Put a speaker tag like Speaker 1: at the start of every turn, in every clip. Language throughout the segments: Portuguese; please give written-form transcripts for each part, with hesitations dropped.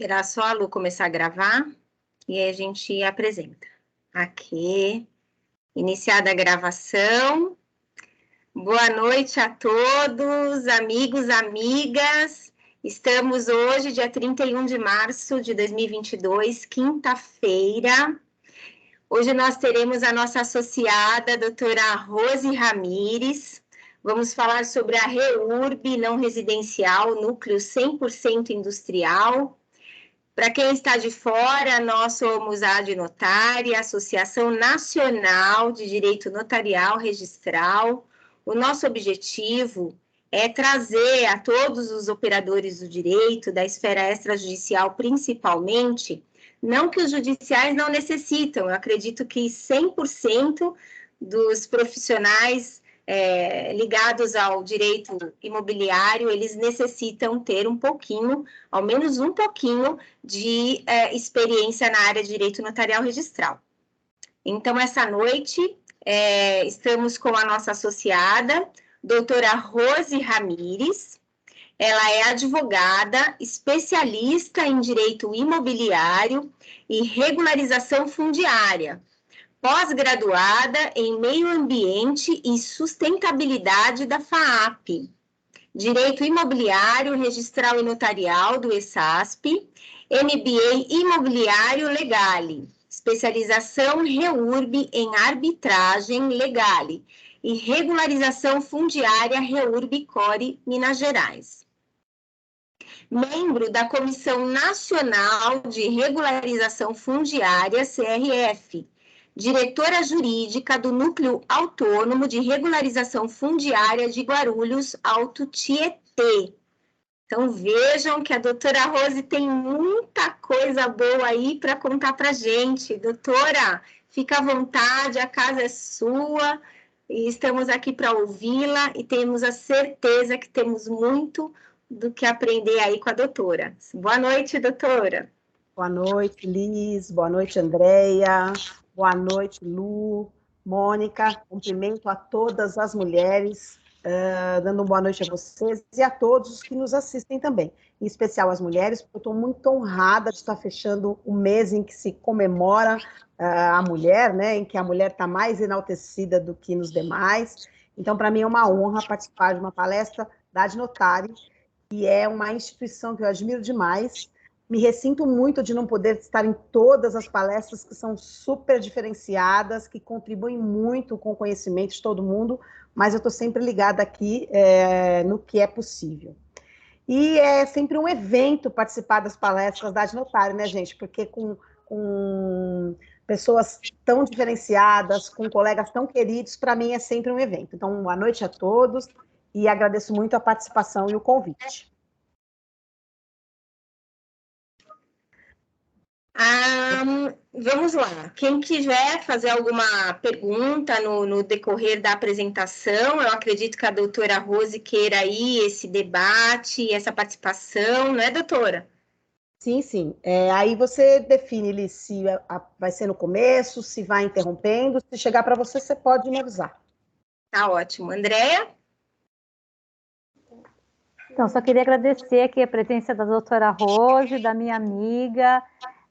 Speaker 1: Esperar só a Lu começar a gravar e aí a gente apresenta. Aqui, iniciada a gravação. Boa noite a todos, amigos, amigas. Estamos hoje, dia 31 de março de 2022, quinta-feira. Hoje nós teremos a nossa associada, a doutora Rose Ramires. Vamos falar sobre a REURB não residencial, núcleo 100% industrial. Para quem está de fora, nós somos a Adnotária, Associação Nacional de Direito Notarial Registral. O nosso objetivo é trazer a todos os operadores do direito, da esfera extrajudicial principalmente, não que os judiciais não necessitam, eu acredito que 100% dos profissionais ligados ao direito imobiliário, eles necessitam ter um pouquinho, ao menos um pouquinho, de experiência na área de direito notarial registral. Então, essa noite, estamos com a nossa associada, doutora Rose Ramires. Ela é advogada, especialista em direito imobiliário e regularização fundiária, pós-graduada em Meio Ambiente e Sustentabilidade da FAAP, Direito Imobiliário, Registral e Notarial do ESASP, MBA Imobiliário Legale, especialização REURB em Arbitragem Legale e Regularização Fundiária REURB Core Minas Gerais. Membro da Comissão Nacional de Regularização Fundiária, CRF, diretora jurídica do Núcleo Autônomo de Regularização Fundiária de Guarulhos, Alto Tietê. Então, vejam que a doutora Rose tem muita coisa boa aí para contar para a gente. Doutora, fica à vontade, a casa é sua, e estamos aqui para ouvi-la, e temos a certeza que temos muito do que aprender aí com a doutora. Boa noite, doutora.
Speaker 2: Boa noite, Liz. Boa noite, Andréia. Boa noite, Lu, Mônica. Cumprimento a todas as mulheres, dando uma boa noite a vocês e a todos os que nos assistem também, em especial as mulheres, porque eu estou muito honrada de estar fechando o mês em que se comemora a mulher, né, em que a mulher está mais enaltecida do que nos demais. Então, para mim é uma honra participar de uma palestra da Adnotária, que é uma instituição que eu admiro demais. Me ressinto muito de não poder estar em todas as palestras que são super diferenciadas, que contribuem muito com o conhecimento de todo mundo, mas eu estou sempre ligada aqui no que é possível. E é sempre um evento participar das palestras da Adnotária, né, gente? Porque com pessoas tão diferenciadas, com colegas tão queridos, para mim é sempre um evento. Então, boa noite a todos e agradeço muito a participação e o convite.
Speaker 1: Vamos lá, quem quiser fazer alguma pergunta no decorrer da apresentação, eu acredito que a doutora Rose queira aí esse debate, essa participação, não é, doutora?
Speaker 2: Sim, sim. Aí você define se vai ser no começo, se vai interrompendo, se chegar para você, você pode me avisar.
Speaker 1: Tá ótimo. Andréia?
Speaker 3: Então, só queria agradecer aqui a presença da doutora Rose, da minha amiga.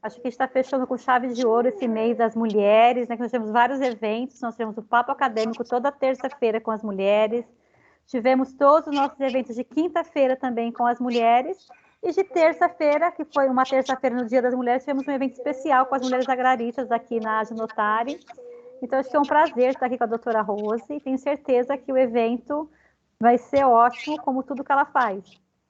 Speaker 3: Acho que a gente está fechando com chave de ouro esse mês das mulheres, né? Que nós temos vários eventos, nós tivemos o Papo Acadêmico toda terça-feira com as mulheres, tivemos todos os nossos eventos de quinta-feira também com as mulheres, e de terça-feira, que foi uma terça-feira no Dia das Mulheres, tivemos um evento especial com as mulheres agraristas aqui na Adnotária. Então, acho que é um prazer estar aqui com a doutora Rose, e tenho certeza que o evento vai ser ótimo, como tudo que ela faz.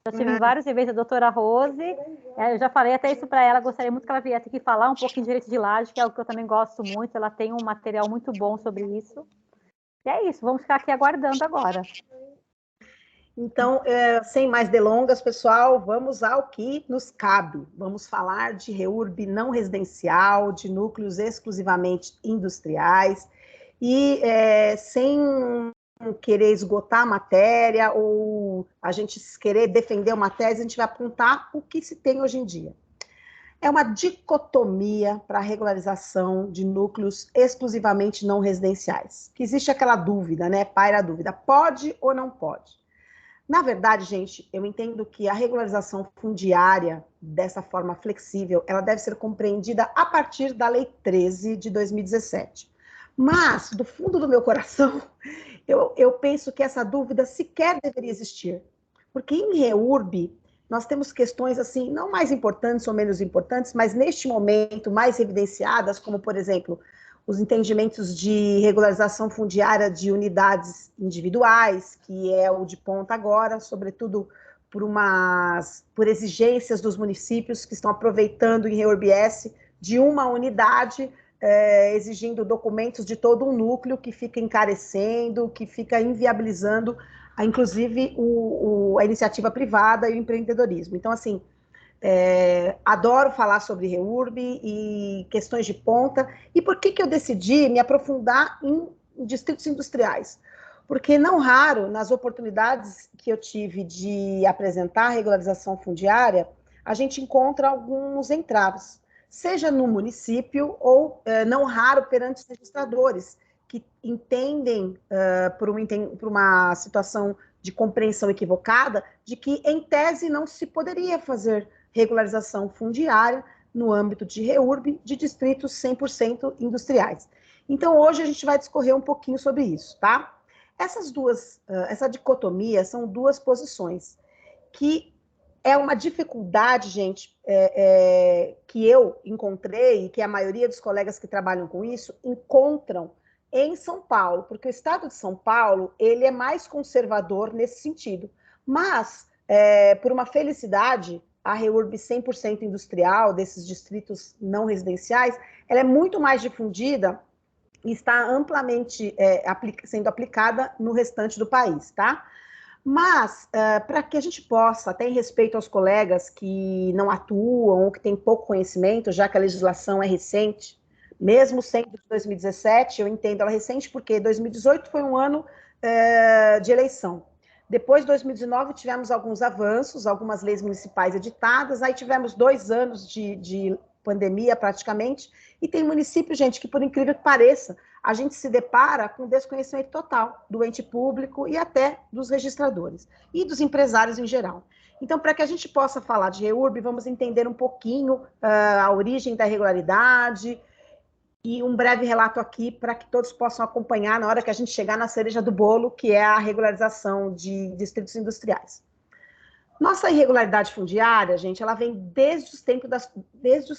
Speaker 3: Já tive vários eventos da doutora Rose, eu já falei até isso para ela, gostaria muito que ela viesse aqui falar um pouquinho de direito de laje, que é algo que eu também gosto muito, ela tem um material muito bom sobre isso. E é isso, vamos ficar aqui aguardando agora.
Speaker 2: Então, sem mais delongas, pessoal, vamos ao que nos cabe. Vamos falar de REURB não residencial, de núcleos exclusivamente industriais, e sem querer esgotar a matéria ou a gente querer defender uma tese, a gente vai apontar o que se tem hoje em dia. É uma dicotomia para a regularização de núcleos exclusivamente não residenciais. Que existe aquela dúvida, né? Paira a dúvida, pode ou não pode? Na verdade, gente, eu entendo que a regularização fundiária, dessa forma flexível, ela deve ser compreendida a partir da Lei 13 de 2017. Mas, do fundo do meu coração, eu penso que essa dúvida sequer deveria existir. Porque em REURB, nós temos questões, assim, não mais importantes ou menos importantes, mas neste momento mais evidenciadas, como, por exemplo, os entendimentos de regularização fundiária de unidades individuais, que é o de ponta agora, sobretudo por exigências dos municípios que estão aproveitando em REURB-S de uma unidade, exigindo documentos de todo um núcleo, que fica encarecendo, que fica inviabilizando, inclusive, a iniciativa privada e o empreendedorismo. Então, assim, adoro falar sobre REURB e questões de ponta. E por que eu decidi me aprofundar em distritos industriais? Porque não raro, nas oportunidades que eu tive de apresentar a regularização fundiária, a gente encontra alguns entraves, seja no município ou, não raro, perante os registradores, que entendem, por uma situação de compreensão equivocada, de que, em tese, não se poderia fazer regularização fundiária no âmbito de REURB de distritos 100% industriais. Então, hoje a gente vai discorrer um pouquinho sobre isso, tá? Essa dicotomia são duas posições, que é uma dificuldade, gente, que eu encontrei, e que a maioria dos colegas que trabalham com isso encontram em São Paulo, porque o estado de São Paulo, ele é mais conservador nesse sentido. Mas, por uma felicidade, a REURB 100% industrial, desses distritos não residenciais, ela é muito mais difundida e está amplamente sendo aplicada no restante do país, tá? Mas, para que a gente possa, até em respeito aos colegas que não atuam ou que têm pouco conhecimento, já que a legislação é recente, mesmo sendo de 2017, eu entendo ela recente porque 2018 foi um ano de eleição. Depois, de 2019, tivemos alguns avanços, algumas leis municipais editadas, aí tivemos 2 anos de pandemia, praticamente, e tem município, gente, que, por incrível que pareça, a gente se depara com desconhecimento total do ente público e até dos registradores, e dos empresários em geral. Então, para que a gente possa falar de REURB, vamos entender um pouquinho a origem da irregularidade, e um breve relato aqui para que todos possam acompanhar na hora que a gente chegar na cereja do bolo, que é a regularização de distritos industriais. Nossa irregularidade fundiária, gente, ela vem desde os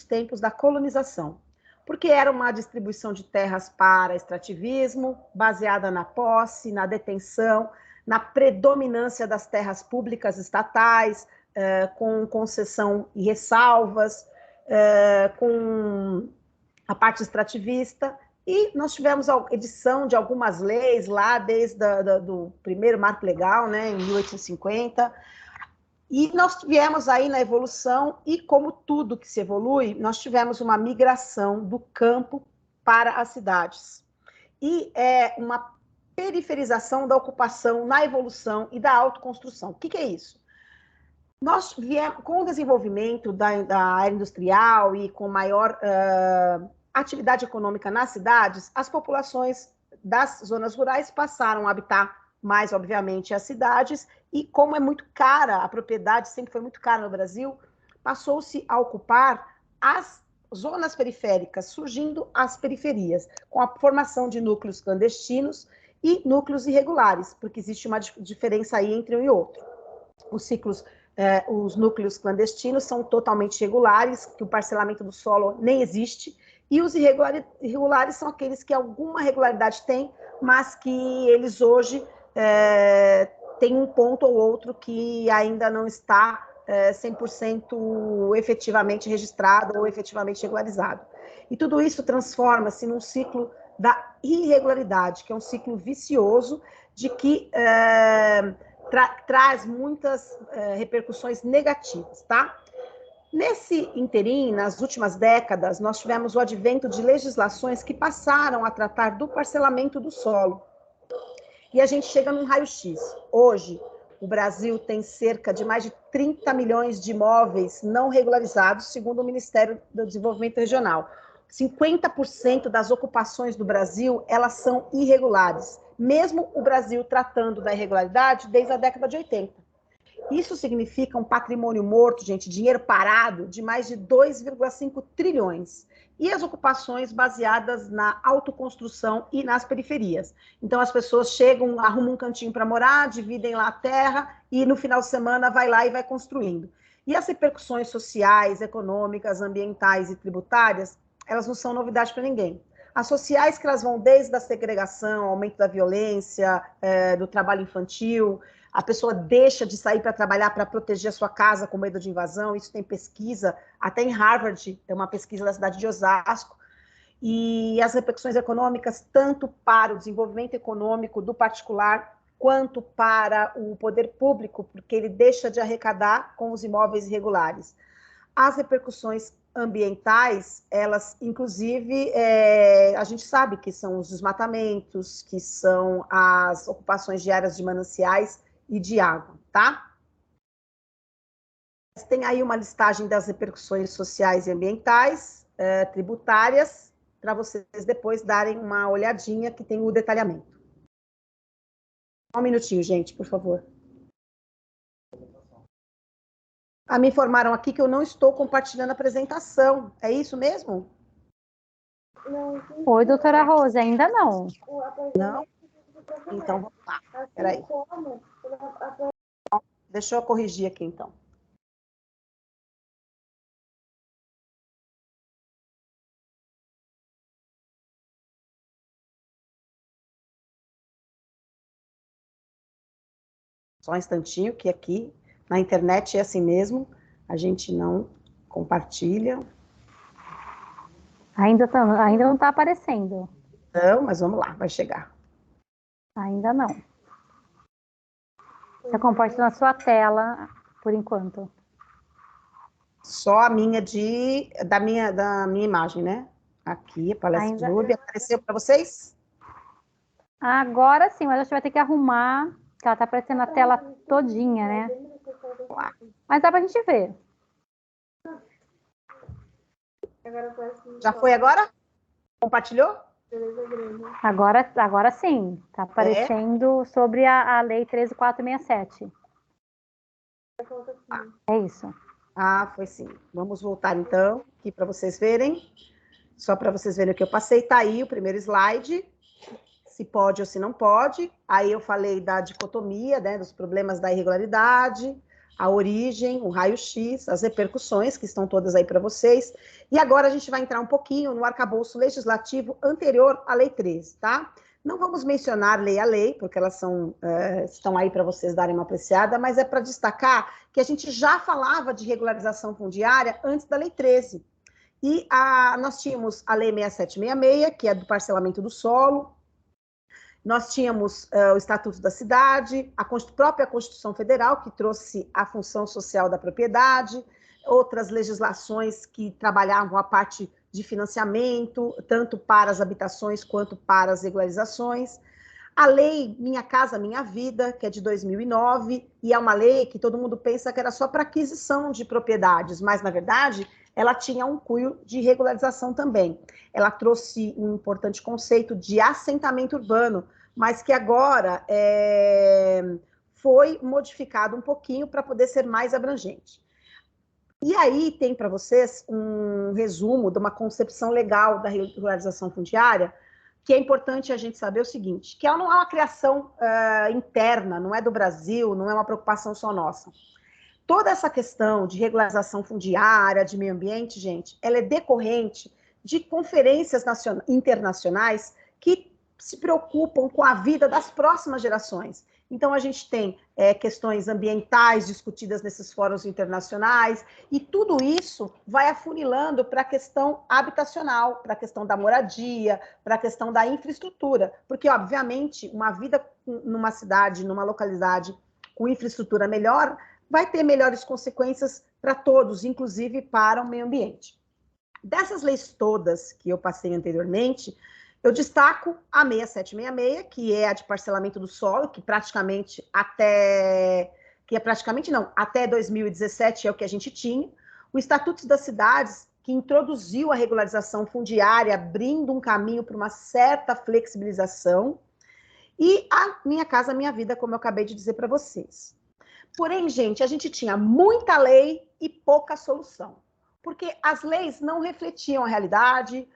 Speaker 2: tempos da colonização, porque era uma distribuição de terras para extrativismo, baseada na posse, na detenção, na predominância das terras públicas estatais, com concessão e ressalvas, com a parte extrativista, e nós tivemos a edição de algumas leis lá, desde do primeiro marco legal, né, em 1850, e nós tivemos aí na evolução, e como tudo que se evolui, nós tivemos uma migração do campo para as cidades, e uma periferização da ocupação na evolução e da autoconstrução. O que é isso? Nós viemos, com o desenvolvimento da área industrial e com maior atividade econômica nas cidades, as populações das zonas rurais passaram a habitar mais, obviamente, as cidades, e como é muito cara, a propriedade sempre foi muito cara no Brasil, passou-se a ocupar as zonas periféricas, surgindo as periferias, com a formação de núcleos clandestinos e núcleos irregulares, porque existe uma diferença aí entre um e outro. Os núcleos clandestinos são totalmente irregulares, que o parcelamento do solo nem existe, e os irregulares são aqueles que alguma regularidade têm, mas que eles hoje têm um ponto ou outro que ainda não está 100% efetivamente registrado ou efetivamente regularizado. E tudo isso transforma-se num ciclo da irregularidade, que é um ciclo vicioso de que traz muitas repercussões negativas, tá? Nesse interim, nas últimas décadas, nós tivemos o advento de legislações que passaram a tratar do parcelamento do solo. E a gente chega num raio-x. Hoje, o Brasil tem cerca de mais de 30 milhões de imóveis não regularizados, segundo o Ministério do Desenvolvimento Regional. 50% das ocupações do Brasil, elas são irregulares, mesmo o Brasil tratando da irregularidade desde a década de 80. Isso significa um patrimônio morto, gente, dinheiro parado, de mais de 2,5 trilhões. E as ocupações baseadas na autoconstrução e nas periferias. Então, as pessoas chegam, arrumam um cantinho para morar, dividem lá a terra e no final de semana vai lá e vai construindo. E as repercussões sociais, econômicas, ambientais e tributárias, elas não são novidade para ninguém. As sociais que elas vão desde a segregação, aumento da violência, do trabalho infantil, a pessoa deixa de sair para trabalhar para proteger a sua casa com medo de invasão, isso tem pesquisa, até em Harvard, tem uma pesquisa da cidade de Osasco, e as repercussões econômicas, tanto para o desenvolvimento econômico do particular, quanto para o poder público, porque ele deixa de arrecadar com os imóveis irregulares. As repercussões ambientais, elas, inclusive, a gente sabe que são os desmatamentos, que são as ocupações diárias de mananciais e de água, tá? Tem aí uma listagem das repercussões sociais e ambientais, tributárias, para vocês depois darem uma olhadinha, que tem o detalhamento. Um minutinho, gente, por favor. Me informaram aqui que eu não estou compartilhando a apresentação. É isso mesmo?
Speaker 3: Oi, doutora Rose, ainda não.
Speaker 2: Não? Então, vamos lá. Peraí. Deixa eu corrigir aqui, então. Só um instantinho, que aqui na internet é assim mesmo, a gente não compartilha.
Speaker 3: Ainda não está aparecendo.
Speaker 2: Não, mas vamos lá, vai chegar.
Speaker 3: Ainda não. Você compartilha na sua tela, por enquanto.
Speaker 2: Só a minha da minha imagem, né? Aqui, palestra do Clube, apareceu para vocês?
Speaker 3: Agora sim, mas a gente vai ter que arrumar, que ela está aparecendo a tela todinha, né? Mas dá para a gente ver.
Speaker 2: Já foi agora? Compartilhou?
Speaker 3: Agora sim, está aparecendo sobre a Lei 13.467. É isso.
Speaker 2: Foi sim. Vamos voltar então, aqui para vocês verem. Só para vocês verem o que eu passei. Está aí o primeiro slide, se pode ou se não pode. Aí eu falei da dicotomia, né, dos problemas da irregularidade, a origem, o raio-x, as repercussões, que estão todas aí para vocês. E agora a gente vai entrar um pouquinho no arcabouço legislativo anterior à Lei 13, tá? Não vamos mencionar lei a lei, porque elas estão aí para vocês darem uma apreciada, mas é para destacar que a gente já falava de regularização fundiária antes da Lei 13. E nós tínhamos a Lei 6766, que é do parcelamento do solo, nós tínhamos o Estatuto da Cidade, a própria Constituição Federal, que trouxe a função social da propriedade, outras legislações que trabalhavam a parte de financiamento, tanto para as habitações quanto para as regularizações. A lei Minha Casa Minha Vida, que é de 2009, e é uma lei que todo mundo pensa que era só para aquisição de propriedades, mas, na verdade, ela tinha um cunho de regularização também. Ela trouxe um importante conceito de assentamento urbano, mas que agora foi modificado um pouquinho para poder ser mais abrangente. E aí tem para vocês um resumo de uma concepção legal da regularização fundiária, que é importante a gente saber o seguinte, que ela não é uma criação interna, não é do Brasil, não é uma preocupação só nossa. Toda essa questão de regularização fundiária, de meio ambiente, gente, ela é decorrente de conferências internacionais que se preocupam com a vida das próximas gerações. Então, a gente tem questões ambientais discutidas nesses fóruns internacionais, e tudo isso vai afunilando para a questão habitacional, para a questão da moradia, para a questão da infraestrutura, porque, obviamente, uma vida numa cidade, numa localidade com infraestrutura melhor, vai ter melhores consequências para todos, inclusive para o meio ambiente. Dessas leis todas que eu passei anteriormente, eu destaco a 6766, que é a de parcelamento do solo, que até 2017 é o que a gente tinha. O Estatuto das Cidades, que introduziu a regularização fundiária, abrindo um caminho para uma certa flexibilização, e a Minha Casa Minha Vida, como eu acabei de dizer para vocês. Porém, gente, a gente tinha muita lei e pouca solução, porque as leis não refletiam a realidade,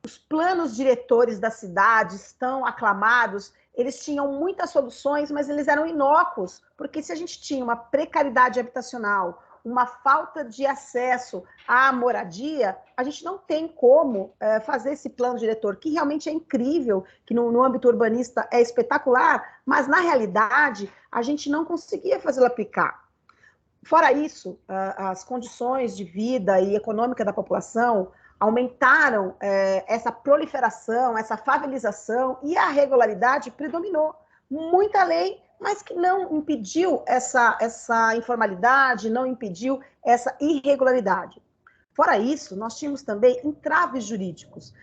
Speaker 2: os planos diretores da cidade estão aclamados, eles tinham muitas soluções, mas eles eram inócuos, porque se a gente tinha uma precariedade habitacional, uma falta de acesso à moradia, a gente não tem como fazer esse plano diretor, que realmente é incrível, que no âmbito urbanista é espetacular, mas na realidade a gente não conseguia fazê-lo aplicar. Fora isso, as condições de vida e econômica da população aumentaram essa proliferação, essa favelização, e a regularidade predominou. Muita lei, mas que não impediu essa informalidade, não impediu essa irregularidade. Fora isso, nós tínhamos também entraves jurídicos.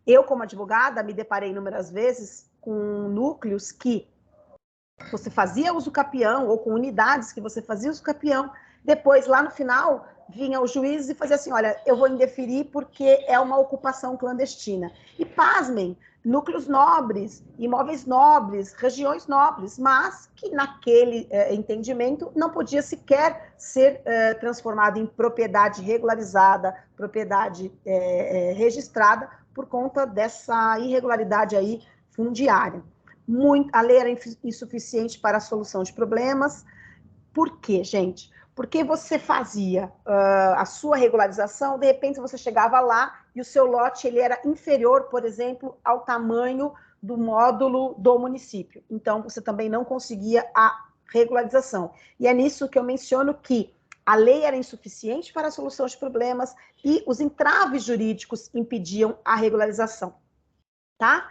Speaker 2: Eu, como advogada, me deparei inúmeras vezes com núcleos que você fazia uso capião, ou com unidades que você fazia uso capião, depois, lá no final, vinha o juiz e fazia assim, olha, eu vou indeferir porque é uma ocupação clandestina. E, pasmem, núcleos nobres, imóveis nobres, regiões nobres, mas que naquele entendimento não podia sequer ser transformado em propriedade regularizada, propriedade registrada, por conta dessa irregularidade aí fundiária. A lei era insuficiente para a solução de problemas. Por quê, gente? Porque você fazia a sua regularização, de repente você chegava lá e o seu lote ele era inferior, por exemplo, ao tamanho do módulo do município. Então, você também não conseguia a regularização. E é nisso que eu menciono que a lei era insuficiente para a solução de problemas e os entraves jurídicos impediam a regularização. Tá?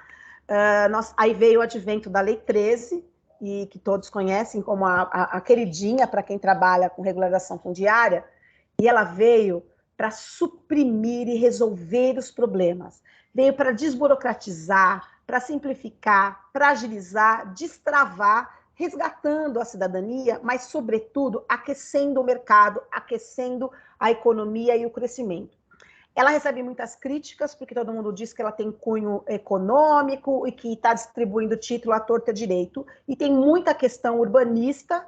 Speaker 2: Aí veio o advento da Lei 13, e que todos conhecem como a queridinha para quem trabalha com regularização fundiária, e ela veio para suprimir e resolver os problemas, veio para desburocratizar, para simplificar, para agilizar, destravar, resgatando a cidadania, mas, sobretudo, aquecendo o mercado, aquecendo a economia e o crescimento. Ela recebe muitas críticas, porque todo mundo diz que ela tem cunho econômico e que está distribuindo título à torta direito. E tem muita questão urbanística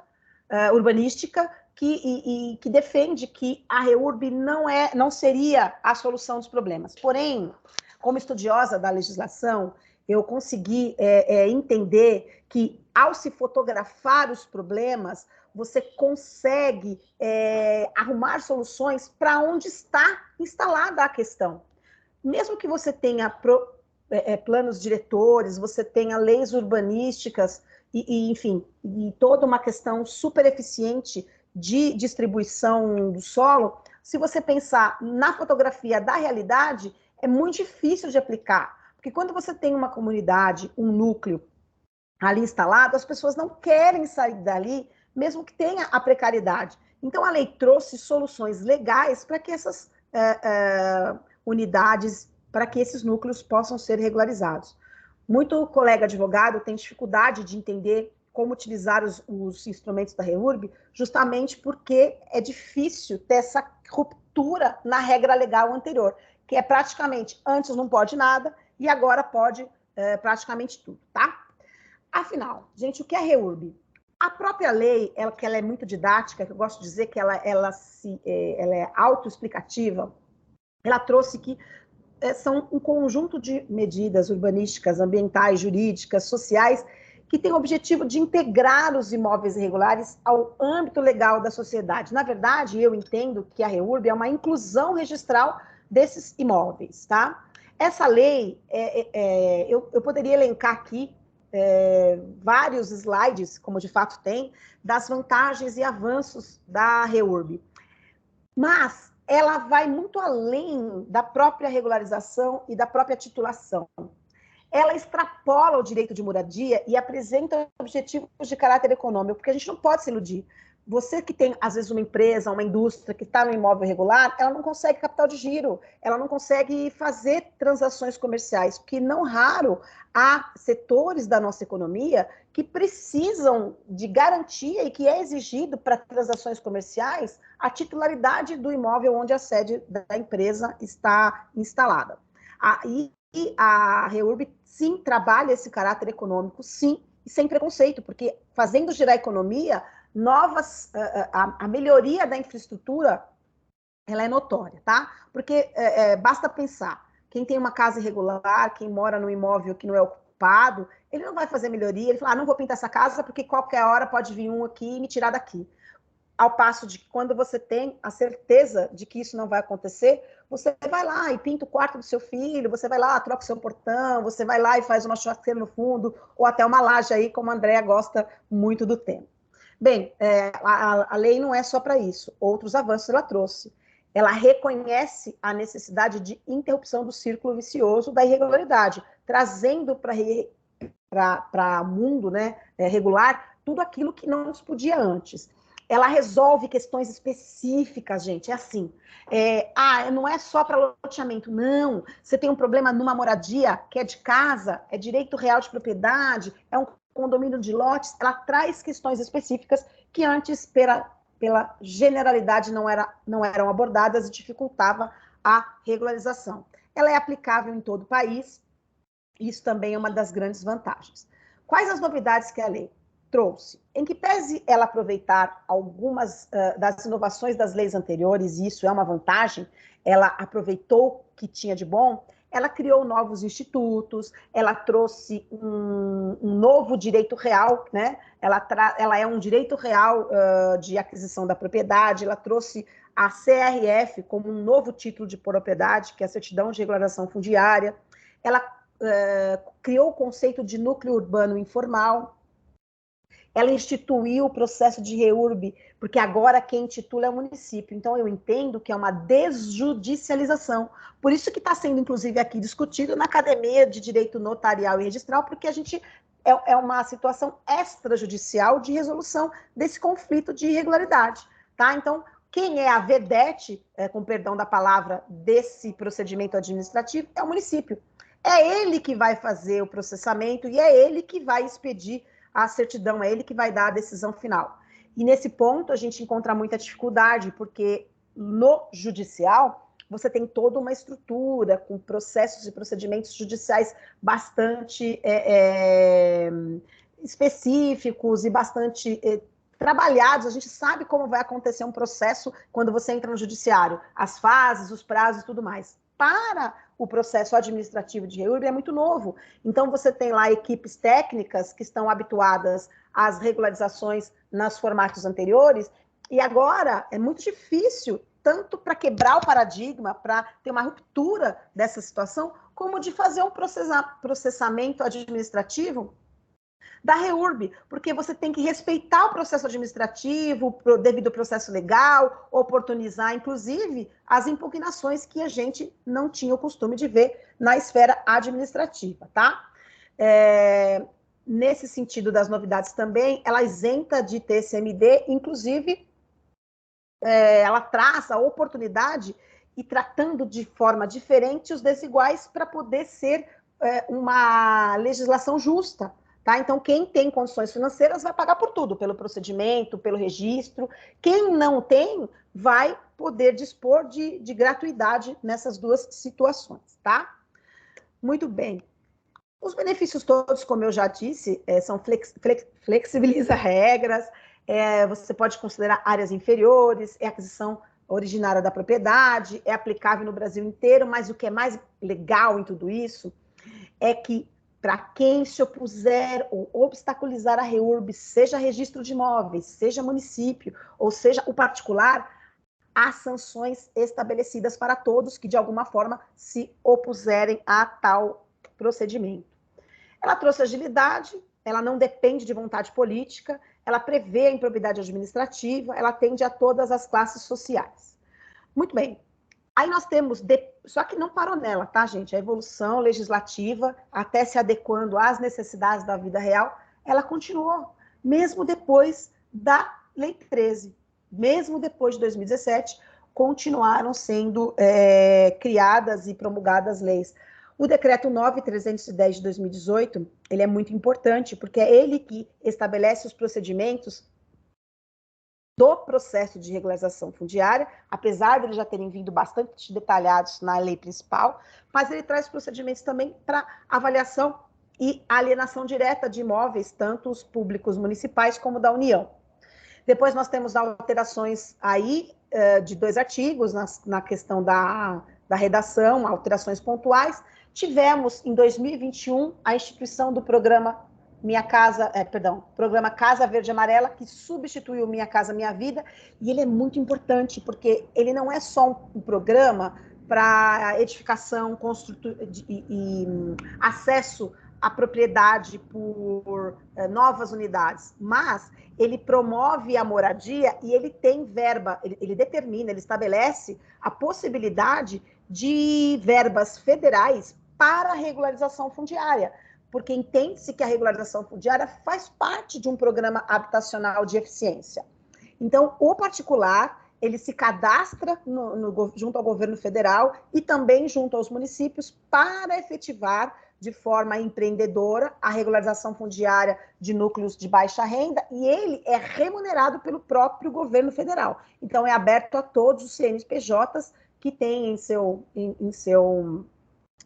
Speaker 2: que defende que a REURB não seria a solução dos problemas. Porém, como estudiosa da legislação, eu consegui entender que, ao se fotografar os problemas, você consegue arrumar soluções para onde está instalada a questão. Mesmo que você tenha planos diretores, você tenha leis urbanísticas, enfim, e toda uma questão super eficiente de distribuição do solo, se você pensar na fotografia da realidade, é muito difícil de aplicar. Porque quando você tem uma comunidade, um núcleo ali instalado, as pessoas não querem sair dali, mesmo que tenha a precariedade. Então, a lei trouxe soluções legais para que essas unidades, para que esses núcleos possam ser regularizados. Muito colega advogado tem dificuldade de entender como utilizar os instrumentos da REURB, justamente porque é difícil ter essa ruptura na regra legal anterior, que é praticamente, antes não pode nada, e agora pode praticamente tudo, tá? Afinal, gente, o que é REURB? A própria lei, que ela é muito didática, que eu gosto de dizer que ela é autoexplicativa, ela trouxe que são um conjunto de medidas urbanísticas, ambientais, jurídicas, sociais, que tem o objetivo de integrar os imóveis irregulares ao âmbito legal da sociedade. Na verdade, eu entendo que a REURB é uma inclusão registral desses imóveis, tá? Essa lei, eu poderia elencar aqui vários slides, como de fato tem, das vantagens e avanços da REURB. Mas ela vai muito além da própria regularização e da própria titulação. Ela extrapola o direito de moradia e apresenta objetivos de caráter econômico, porque a gente não pode se iludir. Você que tem, às vezes, uma empresa, uma indústria que está no imóvel irregular, ela não consegue capital de giro, ela não consegue fazer transações comerciais, porque não raro há setores da nossa economia que precisam de garantia e que é exigido para transações comerciais a titularidade do imóvel onde a sede da empresa está instalada. E a REURB, sim, trabalha esse caráter econômico, sim, e sem preconceito, porque fazendo girar a economia, a melhoria da infraestrutura, ela é notória, tá? Porque basta pensar, quem tem uma casa irregular, quem mora num imóvel que não é ocupado, ele não vai fazer melhoria, ele fala, não vou pintar essa casa porque qualquer hora pode vir um aqui e me tirar daqui. Ao passo de que quando você tem a certeza de que isso não vai acontecer, você vai lá e pinta o quarto do seu filho, você vai lá, troca o seu portão, você vai lá e faz uma churrasqueira no fundo, ou até uma laje aí, como a Andrea gosta muito do tema. Bem, a lei não é só para isso, outros avanços ela trouxe. Ela reconhece a necessidade de interrupção do círculo vicioso da irregularidade, trazendo para o mundo, né, regular tudo aquilo que não se podia antes. Ela resolve questões específicas, gente, é assim. Não é só para loteamento, não. Você tem um problema numa moradia que é de casa, é direito real de propriedade, é um condomínio de lotes, ela traz questões específicas que antes, pela generalidade, não eram abordadas e dificultava a regularização. Ela é aplicável em todo o país, isso também é uma das grandes vantagens. Quais as novidades que a lei trouxe? Em que pese ela aproveitar algumas das inovações das leis anteriores, e isso é uma vantagem, ela aproveitou o que tinha de bom, ela criou novos institutos, ela trouxe um novo direito real, né? Ela é um direito real de aquisição da propriedade, ela trouxe a CRF como um novo título de propriedade, que é a Certidão de Regularização Fundiária, ela criou o conceito de núcleo urbano informal, ela instituiu o processo de REURB, porque agora quem titula é o município. Então, eu entendo que é uma desjudicialização. Por isso que está sendo, inclusive, aqui discutido na Academia de Direito Notarial e Registral, porque a gente é uma situação extrajudicial de resolução desse conflito de irregularidade. Tá? Então, quem é a vedete, com perdão da palavra, desse procedimento administrativo é o município. É ele que vai fazer o processamento e é ele que vai expedir a certidão, é ele que vai dar a decisão final. E nesse ponto a gente encontra muita dificuldade, porque no judicial você tem toda uma estrutura com processos e procedimentos judiciais bastante específicos e bastante trabalhados. A gente sabe como vai acontecer um processo quando você entra no judiciário, as fases, os prazos e tudo mais. Para o processo administrativo de REURB é muito novo. Então, você tem lá equipes técnicas que estão habituadas às regularizações nos formatos anteriores, e agora é muito difícil, tanto para quebrar o paradigma, para ter uma ruptura dessa situação, como de fazer um processamento administrativo da REURB, porque você tem que respeitar o processo administrativo, devido ao processo legal, oportunizar, inclusive, as impugnações que a gente não tinha o costume de ver na esfera administrativa, tá? Nesse sentido das novidades também, ela isenta de TCMD, inclusive, ela traz a oportunidade e tratando de forma diferente os desiguais para poder ser uma legislação justa. Tá? Então, quem tem condições financeiras vai pagar por tudo, pelo procedimento, pelo registro. Quem não tem, vai poder dispor de gratuidade nessas duas situações, tá? Muito bem. Os benefícios todos, como eu já disse, são flexibiliza regras, você pode considerar áreas inferiores, é aquisição originária da propriedade, é aplicável no Brasil inteiro, mas o que é mais legal em tudo isso é que para quem se opuser ou obstaculizar a REURB, seja registro de imóveis, seja município, ou seja o particular, há sanções estabelecidas para todos que, de alguma forma, se opuserem a tal procedimento. Ela trouxe agilidade, ela não depende de vontade política, ela prevê a improbidade administrativa, ela atende a todas as classes sociais. Muito bem. Aí nós temos, só que não parou nela, tá, gente? A evolução legislativa, até se adequando às necessidades da vida real, ela continuou, mesmo depois da Lei 13. Mesmo depois de 2017, continuaram sendo criadas e promulgadas leis. O decreto 9.310 de 2018, ele é muito importante, porque é ele que estabelece os procedimentos do processo de regularização fundiária, apesar de eles já terem vindo bastante detalhados na lei principal, mas ele traz procedimentos também para avaliação e alienação direta de imóveis, tanto os públicos municipais como da União. Depois nós temos alterações aí de 2 artigos na questão da redação, alterações pontuais. Tivemos, em 2021, a instituição do programa Programa Casa Verde e Amarela, que substituiu Minha Casa Minha Vida, e ele é muito importante, porque ele não é só um programa para edificação e acesso à propriedade por novas unidades, mas ele promove a moradia e ele tem verba, ele determina, ele estabelece a possibilidade de verbas federais para a regularização fundiária, porque entende-se que a regularização fundiária faz parte de um programa habitacional de eficiência. Então, o particular, ele se cadastra junto ao governo federal e também junto aos municípios para efetivar de forma empreendedora a regularização fundiária de núcleos de baixa renda, e ele é remunerado pelo próprio governo federal. Então, é aberto a todos os CNPJs que têm em seu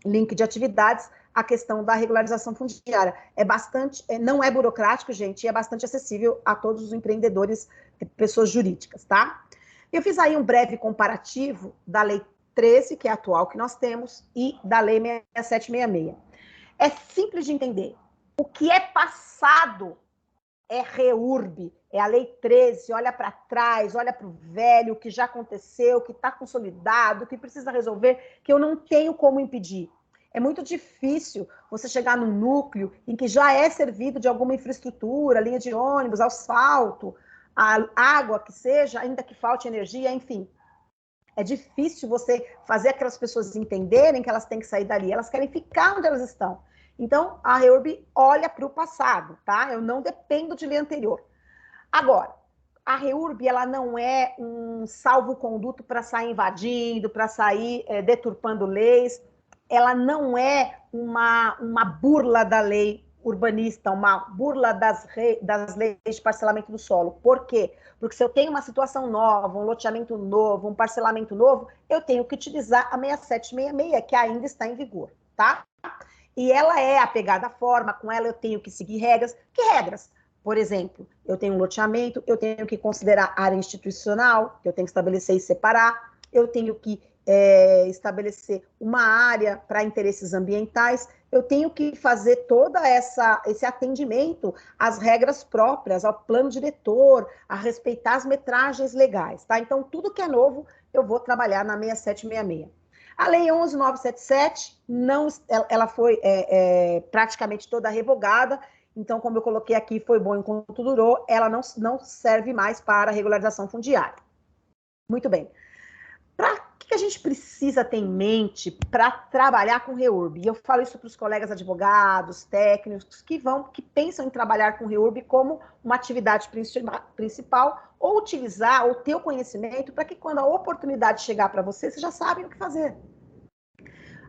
Speaker 2: link de atividades a questão da regularização fundiária. Não é burocrático, gente, e é bastante acessível a todos os empreendedores, pessoas jurídicas, tá? Eu fiz aí um breve comparativo da Lei 13, que é a atual que nós temos, e da Lei 6766. É simples de entender. O que é passado é REURB, é a Lei 13, olha para trás, olha para o velho, o que já aconteceu, o que está consolidado, o que precisa resolver, que eu não tenho como impedir. É muito difícil você chegar num núcleo em que já é servido de alguma infraestrutura, linha de ônibus, asfalto, a água que seja, ainda que falte energia, enfim. É difícil você fazer aquelas pessoas entenderem que elas têm que sair dali, elas querem ficar onde elas estão. Então, a REURB olha para o passado, tá? Eu não dependo de lei anterior. Agora, a REURB, ela não é um salvo-conduto para sair invadindo, para sair deturpando leis. Ela não é uma burla da lei urbanista, uma burla das leis de parcelamento do solo. Por quê? Porque se eu tenho uma situação nova, um loteamento novo, um parcelamento novo, eu tenho que utilizar a 6766, que ainda está em vigor, tá? E ela é apegada à forma, com ela eu tenho que seguir regras. Que regras? Por exemplo, eu tenho um loteamento, eu tenho que considerar área institucional, eu tenho que estabelecer e separar, eu tenho que estabelecer uma área para interesses ambientais, eu tenho que fazer todo esse atendimento às regras próprias, ao plano diretor, a respeitar as metragens legais, tá? Então, tudo que é novo, eu vou trabalhar na 6766. A Lei 11.977, ela foi praticamente toda revogada, então, como eu coloquei aqui, foi bom enquanto durou, ela não serve mais para regularização fundiária. Muito bem. O que a gente precisa ter em mente para trabalhar com REURB? E eu falo isso para os colegas advogados, técnicos, que pensam em trabalhar com REURB como uma atividade principal, ou utilizar, ou ter o conhecimento, para que quando a oportunidade chegar para você, vocês já sabem o que fazer.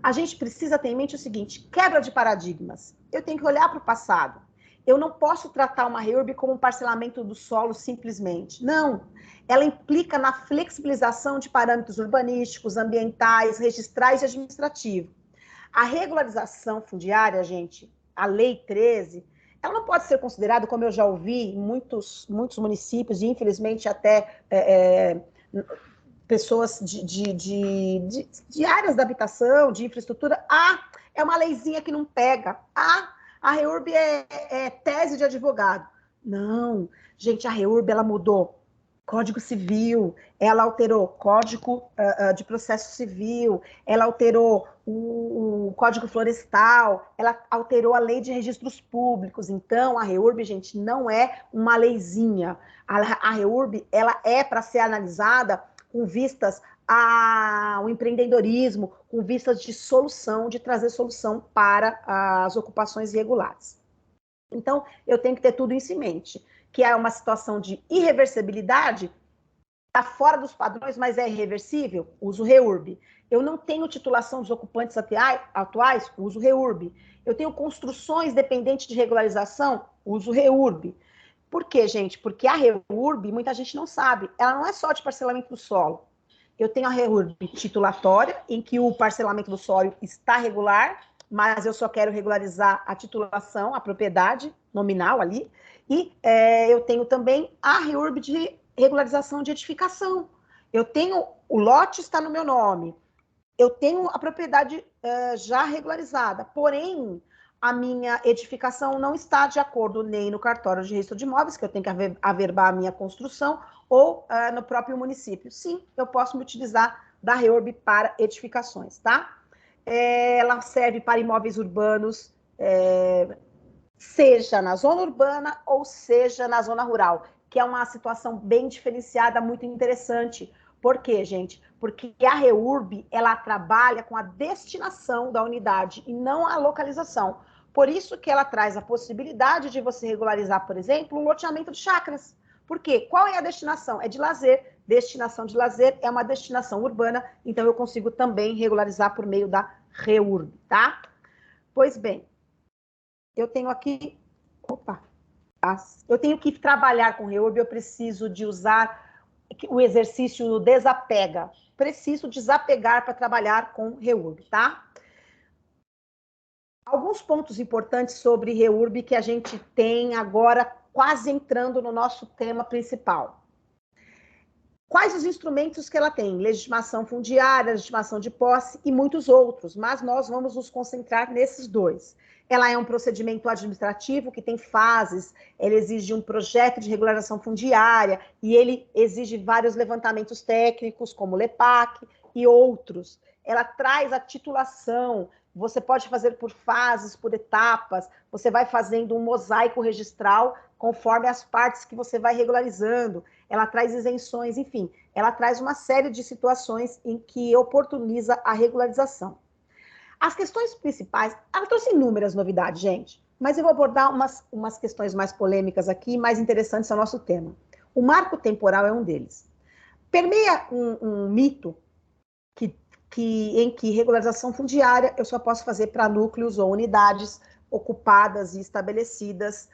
Speaker 2: A gente precisa ter em mente o seguinte: quebra de paradigmas. Eu tenho que olhar para o passado. Eu não posso tratar uma REURB como um parcelamento do solo simplesmente. Não. Ela implica na flexibilização de parâmetros urbanísticos, ambientais, registrais e administrativos. A regularização fundiária, gente, a Lei 13, ela não pode ser considerada, como eu já ouvi em muitos municípios, e infelizmente até pessoas de áreas da habitação, de infraestrutura. É uma leizinha que não pega. A REURB é tese de advogado. Não, gente, a REURB, ela mudou Código Civil, ela alterou Código de Processo Civil, ela alterou o Código Florestal, ela alterou a Lei de Registros Públicos. Então, a REURB, gente, não é uma leizinha. A REURB, ela é para ser analisada com vistas ao empreendedorismo, com vistas de solução, de trazer solução para as ocupações irregulares. Então, eu tenho que ter tudo isso em mente, que é uma situação de irreversibilidade, está fora dos padrões, mas é irreversível, uso REURB. Eu não tenho titulação dos ocupantes atuais, uso REURB. Eu tenho construções dependentes de regularização, uso REURB. Por quê, gente? Porque a REURB, muita gente não sabe, ela não é só de parcelamento do solo. Eu tenho a REURB titulatória, em que o parcelamento do solo está regular, mas eu só quero regularizar a titulação, a propriedade nominal ali. E eu tenho também a REURB de regularização de edificação. Eu tenho, o lote está no meu nome, eu tenho a propriedade já regularizada, porém, a minha edificação não está de acordo nem no cartório de registro de imóveis, que eu tenho que averbar a minha construção, ou no próprio município. Sim, eu posso me utilizar da REURB para edificações, tá? Ela serve para imóveis urbanos, seja na zona urbana ou seja na zona rural, que é uma situação bem diferenciada, muito interessante. Por quê, gente? Porque a REURB, ela trabalha com a destinação da unidade e não a localização. Por isso que ela traz a possibilidade de você regularizar, por exemplo, um loteamento de chácaras. Por quê? Qual é a destinação? É de lazer. Destinação de lazer é uma destinação urbana, então eu consigo também regularizar por meio da REURB, tá? Pois bem, eu tenho aqui... eu tenho que trabalhar com REURB, eu preciso de usar o exercício do desapega. Preciso desapegar para trabalhar com REURB, tá? Alguns pontos importantes sobre REURB que a gente tem agora quase entrando no nosso tema principal. Quais os instrumentos que ela tem? Legitimação fundiária, legitimação de posse e muitos outros, mas nós vamos nos concentrar nesses dois. Ela é um procedimento administrativo que tem fases, ele exige um projeto de regularização fundiária e ele exige vários levantamentos técnicos, como o LEPAC e outros. Ela traz a titulação, você pode fazer por fases, por etapas, você vai fazendo um mosaico registral conforme as partes que você vai regularizando. Ela traz isenções, enfim, ela traz uma série de situações em que oportuniza a regularização. As questões principais, ela trouxe inúmeras novidades, gente, mas eu vou abordar umas questões mais polêmicas aqui, mais interessantes ao nosso tema. O marco temporal é um deles. Permeia um mito em que regularização fundiária eu só posso fazer para núcleos ou unidades ocupadas e estabelecidas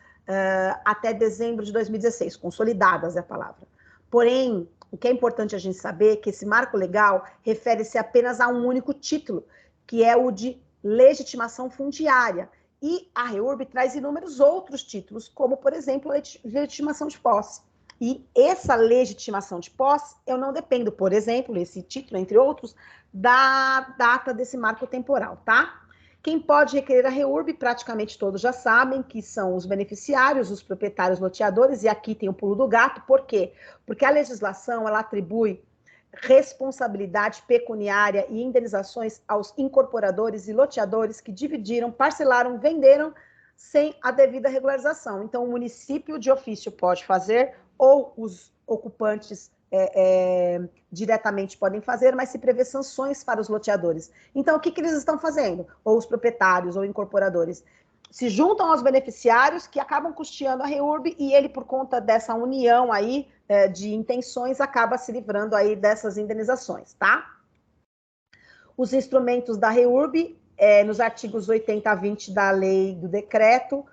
Speaker 2: até dezembro de 2016, consolidadas é a palavra. Porém, o que é importante a gente saber é que esse marco legal refere-se apenas a um único título, que é o de legitimação fundiária. E a REURB traz inúmeros outros títulos, como, por exemplo, a legitimação de posse. E essa legitimação de posse, eu não dependo, por exemplo, esse título, entre outros, da data desse marco temporal, tá? Quem pode requerer a REURB, praticamente todos já sabem, que são os beneficiários, os proprietários loteadores, e aqui tem o pulo do gato, por quê? Porque a legislação, ela atribui responsabilidade pecuniária e indenizações aos incorporadores e loteadores que dividiram, parcelaram, venderam sem a devida regularização. Então, o município de ofício pode fazer, ou os ocupantes diretamente podem fazer, mas se prevê sanções para os loteadores. Então, o que eles estão fazendo? Ou os proprietários ou incorporadores se juntam aos beneficiários que acabam custeando a REURB e ele, por conta dessa união aí de intenções, acaba se livrando aí dessas indenizações, tá? Os instrumentos da REURB, nos artigos 80 a 20 da lei do decreto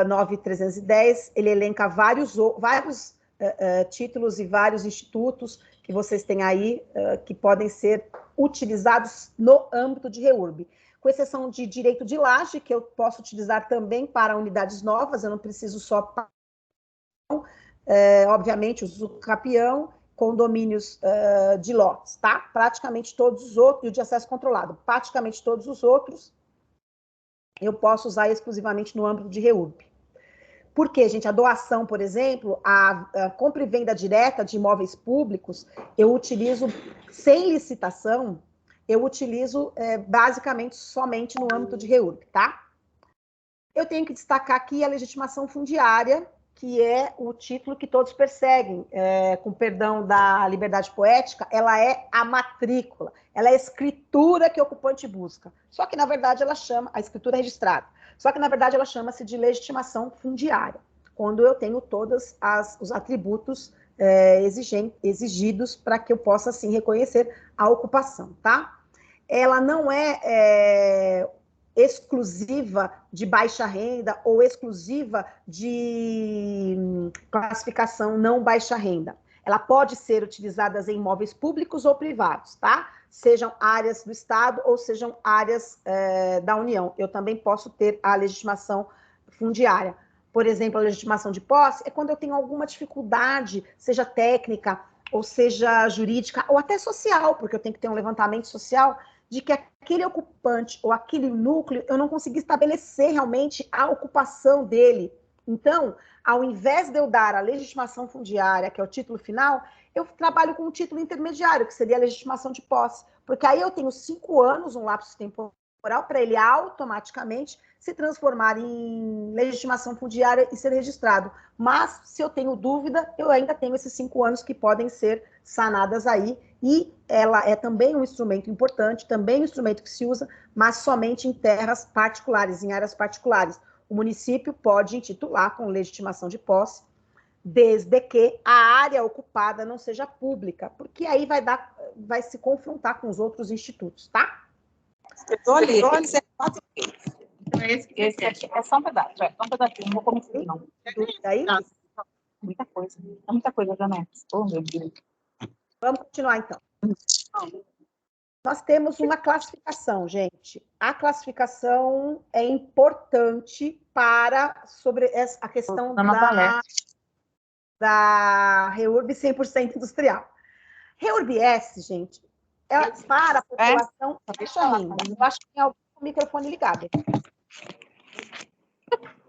Speaker 2: 9.310, ele elenca vários títulos e vários institutos que vocês têm aí que podem ser utilizados no âmbito de REURB. Com exceção de direito de laje, que eu posso utilizar também para unidades novas, eu não preciso só obviamente, uso capião, condomínios de lotes, tá? Praticamente todos os outros, e o de acesso controlado, praticamente todos os outros, eu posso usar exclusivamente no âmbito de REURB. Por quê, gente? A doação, por exemplo, a compra e venda direta de imóveis públicos, eu utilizo sem licitação, eu utilizo basicamente somente no âmbito de REURB, tá? Eu tenho que destacar aqui a legitimação fundiária, que é o título que todos perseguem, com perdão da liberdade poética, ela é a matrícula, ela é a escritura que o ocupante busca. Só que, na verdade, ela chama, a escritura registrada, só que, na verdade, ela chama-se de legitimação fundiária, quando eu tenho todos os atributos exigidos para que eu possa, assim, reconhecer a ocupação, tá? Ela não é exclusiva de baixa renda ou exclusiva de classificação não baixa renda. Ela pode ser utilizada em imóveis públicos ou privados, tá? Sejam áreas do Estado ou sejam áreas da União. Eu também posso ter a legitimação fundiária. Por exemplo, a legitimação de posse é quando eu tenho alguma dificuldade, seja técnica, ou seja jurídica, ou até social, porque eu tenho que ter um levantamento social de que aquele ocupante ou aquele núcleo, eu não consegui estabelecer realmente a ocupação dele. Então, ao invés de eu dar a legitimação fundiária, que é o título final, eu trabalho com um título intermediário, que seria a legitimação de posse, porque aí eu tenho 5 anos, um lapso temporal, para ele automaticamente se transformar em legitimação fundiária e ser registrado. Mas, se eu tenho dúvida, eu ainda tenho esses 5 anos que podem ser sanadas aí, e ela é também um instrumento importante, também um instrumento que se usa, mas somente em terras particulares, em áreas particulares. O município pode intitular com legitimação de posse, desde que a área ocupada não seja pública, porque aí vai se confrontar com os outros institutos, tá?
Speaker 4: Esse aqui é só um pedaço, só um pedacinho, não vou comer isso não.
Speaker 2: Aí,
Speaker 4: Muita coisa, Janete. Oh, meu Deus.
Speaker 2: vamos continuar, então. Nós temos uma classificação, gente. A classificação é importante sobre a questão da REURB 100% industrial. REURB-S, gente, é para a população baixa renda. Eu acho que tem alguém com o microfone ligado.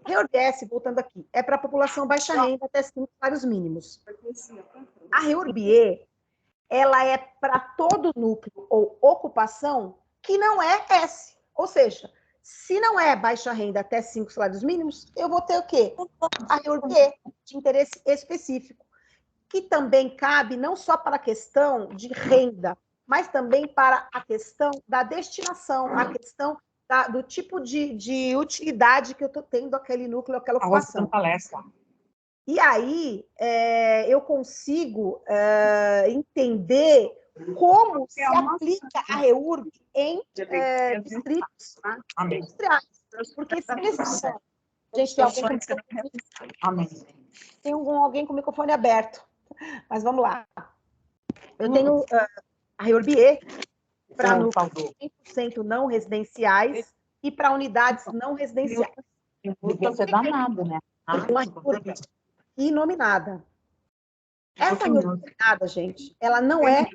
Speaker 2: REURB-S, voltando aqui, é para a população baixa renda até 5 salários mínimos. A REURB-E, ela é para todo núcleo ou ocupação que não é S. Ou seja, se não é baixa renda até 5 salários mínimos, eu vou ter o quê? A REURB-E, de interesse específico, que também cabe não só para a questão de renda, mas também para a questão da destinação, a questão do tipo de utilidade que eu estou tendo aquele núcleo, aquela ocupação. E aí, eu consigo entender como se aplica a REURB em distritos industriais. Porque se eles... Gente, tem alguém com o microfone aberto. Mas vamos lá. Eu tenho a REURB-E para núcleos 100% não residenciais e para unidades não residenciais.
Speaker 4: Você dá nada, né?
Speaker 2: Uma REURB inominada. Essa inominada, gente, ela não é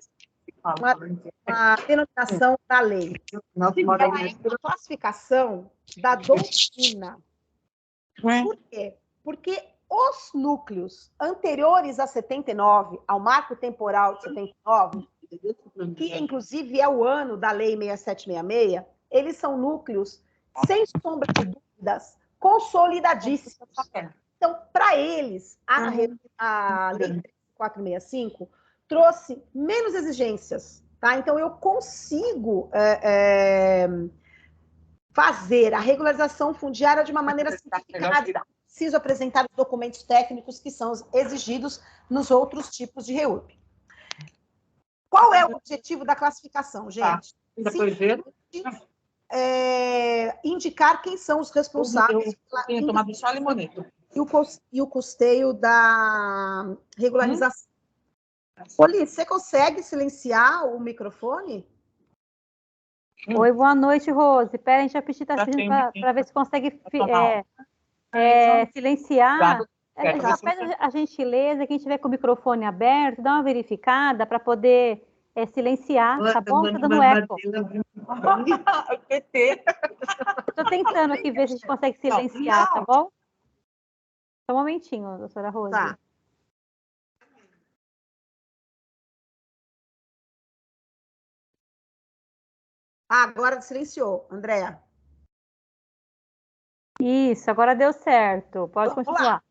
Speaker 2: uma denominação da lei. Ela é uma classificação da doutrina. Por quê? Porque os núcleos anteriores a 79, ao marco temporal de 79, que inclusive é o ano da Lei 6766, eles são núcleos, sem sombra de dúvidas, consolidadíssimos. Então, para eles, a Lei 465 trouxe menos exigências, tá? Então, eu consigo fazer a regularização fundiária de uma maneira simplificada. Preciso apresentar os documentos técnicos que são exigidos nos outros tipos de REURB. Qual é o objetivo da classificação, gente? Indicar quem são os responsáveis e o custeio da regularização. Pauline, você consegue silenciar o microfone?
Speaker 3: Oi, boa noite, Rose. Pera, a gente vai pedir para ver se consegue silenciar. Já pede a gentileza, quem tiver com o microfone aberto, dá uma verificada para poder silenciar, tá bom? Tá dando eco. Estou tentando aqui ver se a gente consegue silenciar, tá bom? Só um momentinho, doutora Rose.
Speaker 2: Tá. Agora silenciou, Andréa.
Speaker 3: Isso, agora deu certo. Pode continuar.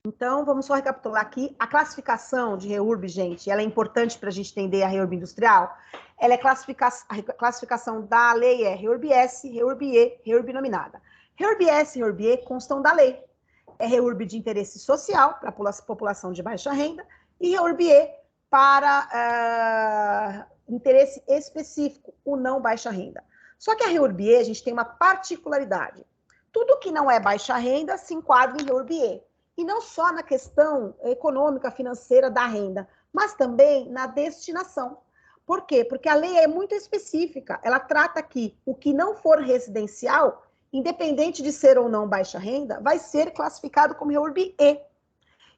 Speaker 2: Então, vamos só recapitular aqui. A classificação de REURB, gente, ela é importante para a gente entender a REURB industrial. Ela é a classificação da lei é REURB-S, REURB-E, REURB nominada. REURB-S e REURB-E constam da lei. É REURB de interesse social para a população de baixa renda e REURB-E para interesse específico, o não baixa renda. Só que a REURB-E, a gente tem uma particularidade. Tudo que não é baixa renda se enquadra em REURB-E. E não só na questão econômica, financeira da renda, mas também na destinação. Por quê? Porque a lei é muito específica. Ela trata que o que não for residencial, independente de ser ou não baixa renda, vai ser classificado como REURB-E.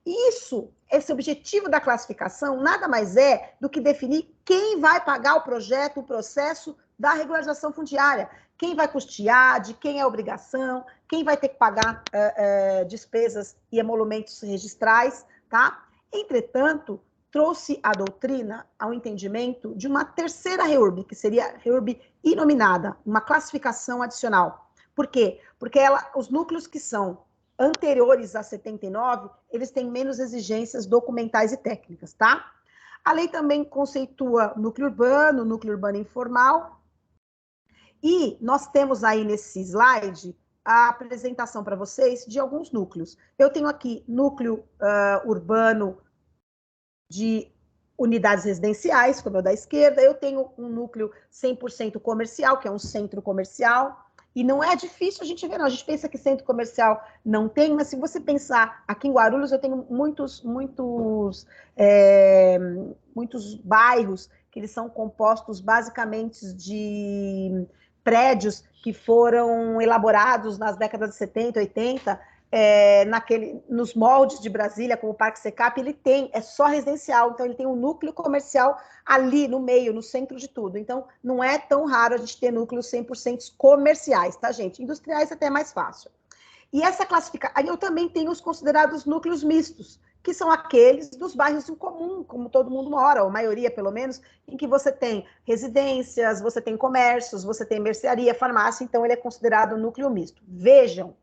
Speaker 2: Esse objetivo da classificação, nada mais é do que definir quem vai pagar o projeto, o processo da regularização fundiária, quem vai custear, de quem é a obrigação, quem vai ter que pagar despesas e emolumentos registrais, tá? Entretanto, trouxe a doutrina ao entendimento de uma terceira REURB, que seria REURB inominada, uma classificação adicional. Por quê? Porque os núcleos que são anteriores a 79, eles têm menos exigências documentais e técnicas, tá? A lei também conceitua núcleo urbano informal, e nós temos aí nesse slide a apresentação para vocês de alguns núcleos. Eu tenho aqui núcleo urbano de unidades residenciais, como é o da esquerda, eu tenho um núcleo 100% comercial, que é um centro comercial, e não é difícil a gente ver, não. A gente pensa que centro comercial não tem, mas se você pensar, aqui em Guarulhos eu tenho muitos bairros que eles são compostos basicamente de prédios que foram elaborados nas décadas de 70, 80, nos moldes de Brasília, como o Parque Secap, ele é só residencial, então ele tem um núcleo comercial ali no meio, no centro de tudo. Então, não é tão raro a gente ter núcleos 100% comerciais, tá, gente? Industriais até é mais fácil. E essa classificação, aí eu também tenho os considerados núcleos mistos, que são aqueles dos bairros em comum, como todo mundo mora, ou a maioria, pelo menos, em que você tem residências, você tem comércios, você tem mercearia, farmácia, então ele é considerado núcleo misto. Vejam,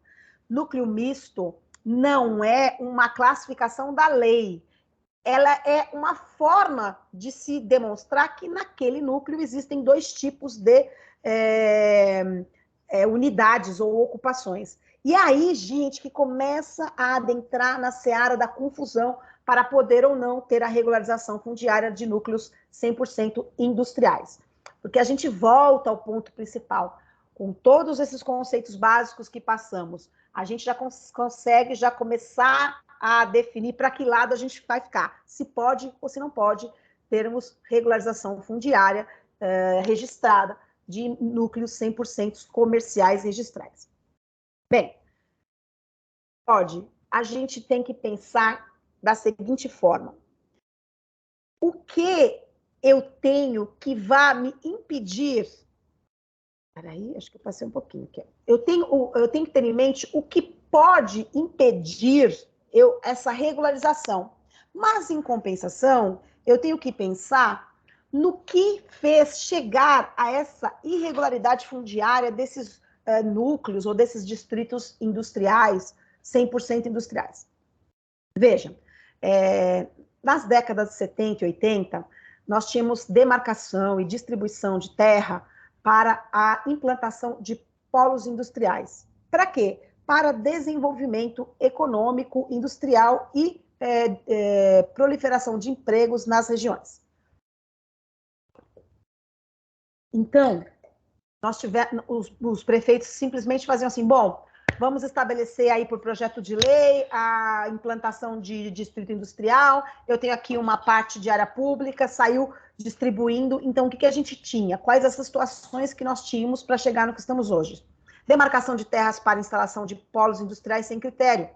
Speaker 2: núcleo misto não é uma classificação da lei. Ela é uma forma de se demonstrar que naquele núcleo existem dois tipos de unidades ou ocupações. E aí, gente, que começa a adentrar na seara da confusão para poder ou não ter a regularização fundiária de núcleos 100% industriais. Porque a gente volta ao ponto principal. Com todos esses conceitos básicos que passamos, a gente já consegue já começar a definir para que lado a gente vai ficar, se pode ou se não pode termos regularização fundiária registrada de núcleos 100% comerciais registrais. Bem, a gente tem que pensar da seguinte forma: o que eu tenho que vá me impedir? Peraí, acho que eu passei um pouquinho aqui. Eu tenho que ter em mente o que pode impedir essa regularização. Mas, em compensação, eu tenho que pensar no que fez chegar a essa irregularidade fundiária desses núcleos ou desses distritos industriais, 100% industriais. Vejam, nas décadas de 70 e 80, nós tínhamos demarcação e distribuição de terra para a implantação de polos industriais. Para quê? Para desenvolvimento econômico, industrial e proliferação de empregos nas regiões. Então, os prefeitos simplesmente faziam assim, bom, vamos estabelecer aí por projeto de lei a implantação de distrito industrial, eu tenho aqui uma parte de área pública, saiu distribuindo, então o que a gente tinha? Quais as situações que nós tínhamos para chegar no que estamos hoje? Demarcação de terras para instalação de polos industriais sem critério.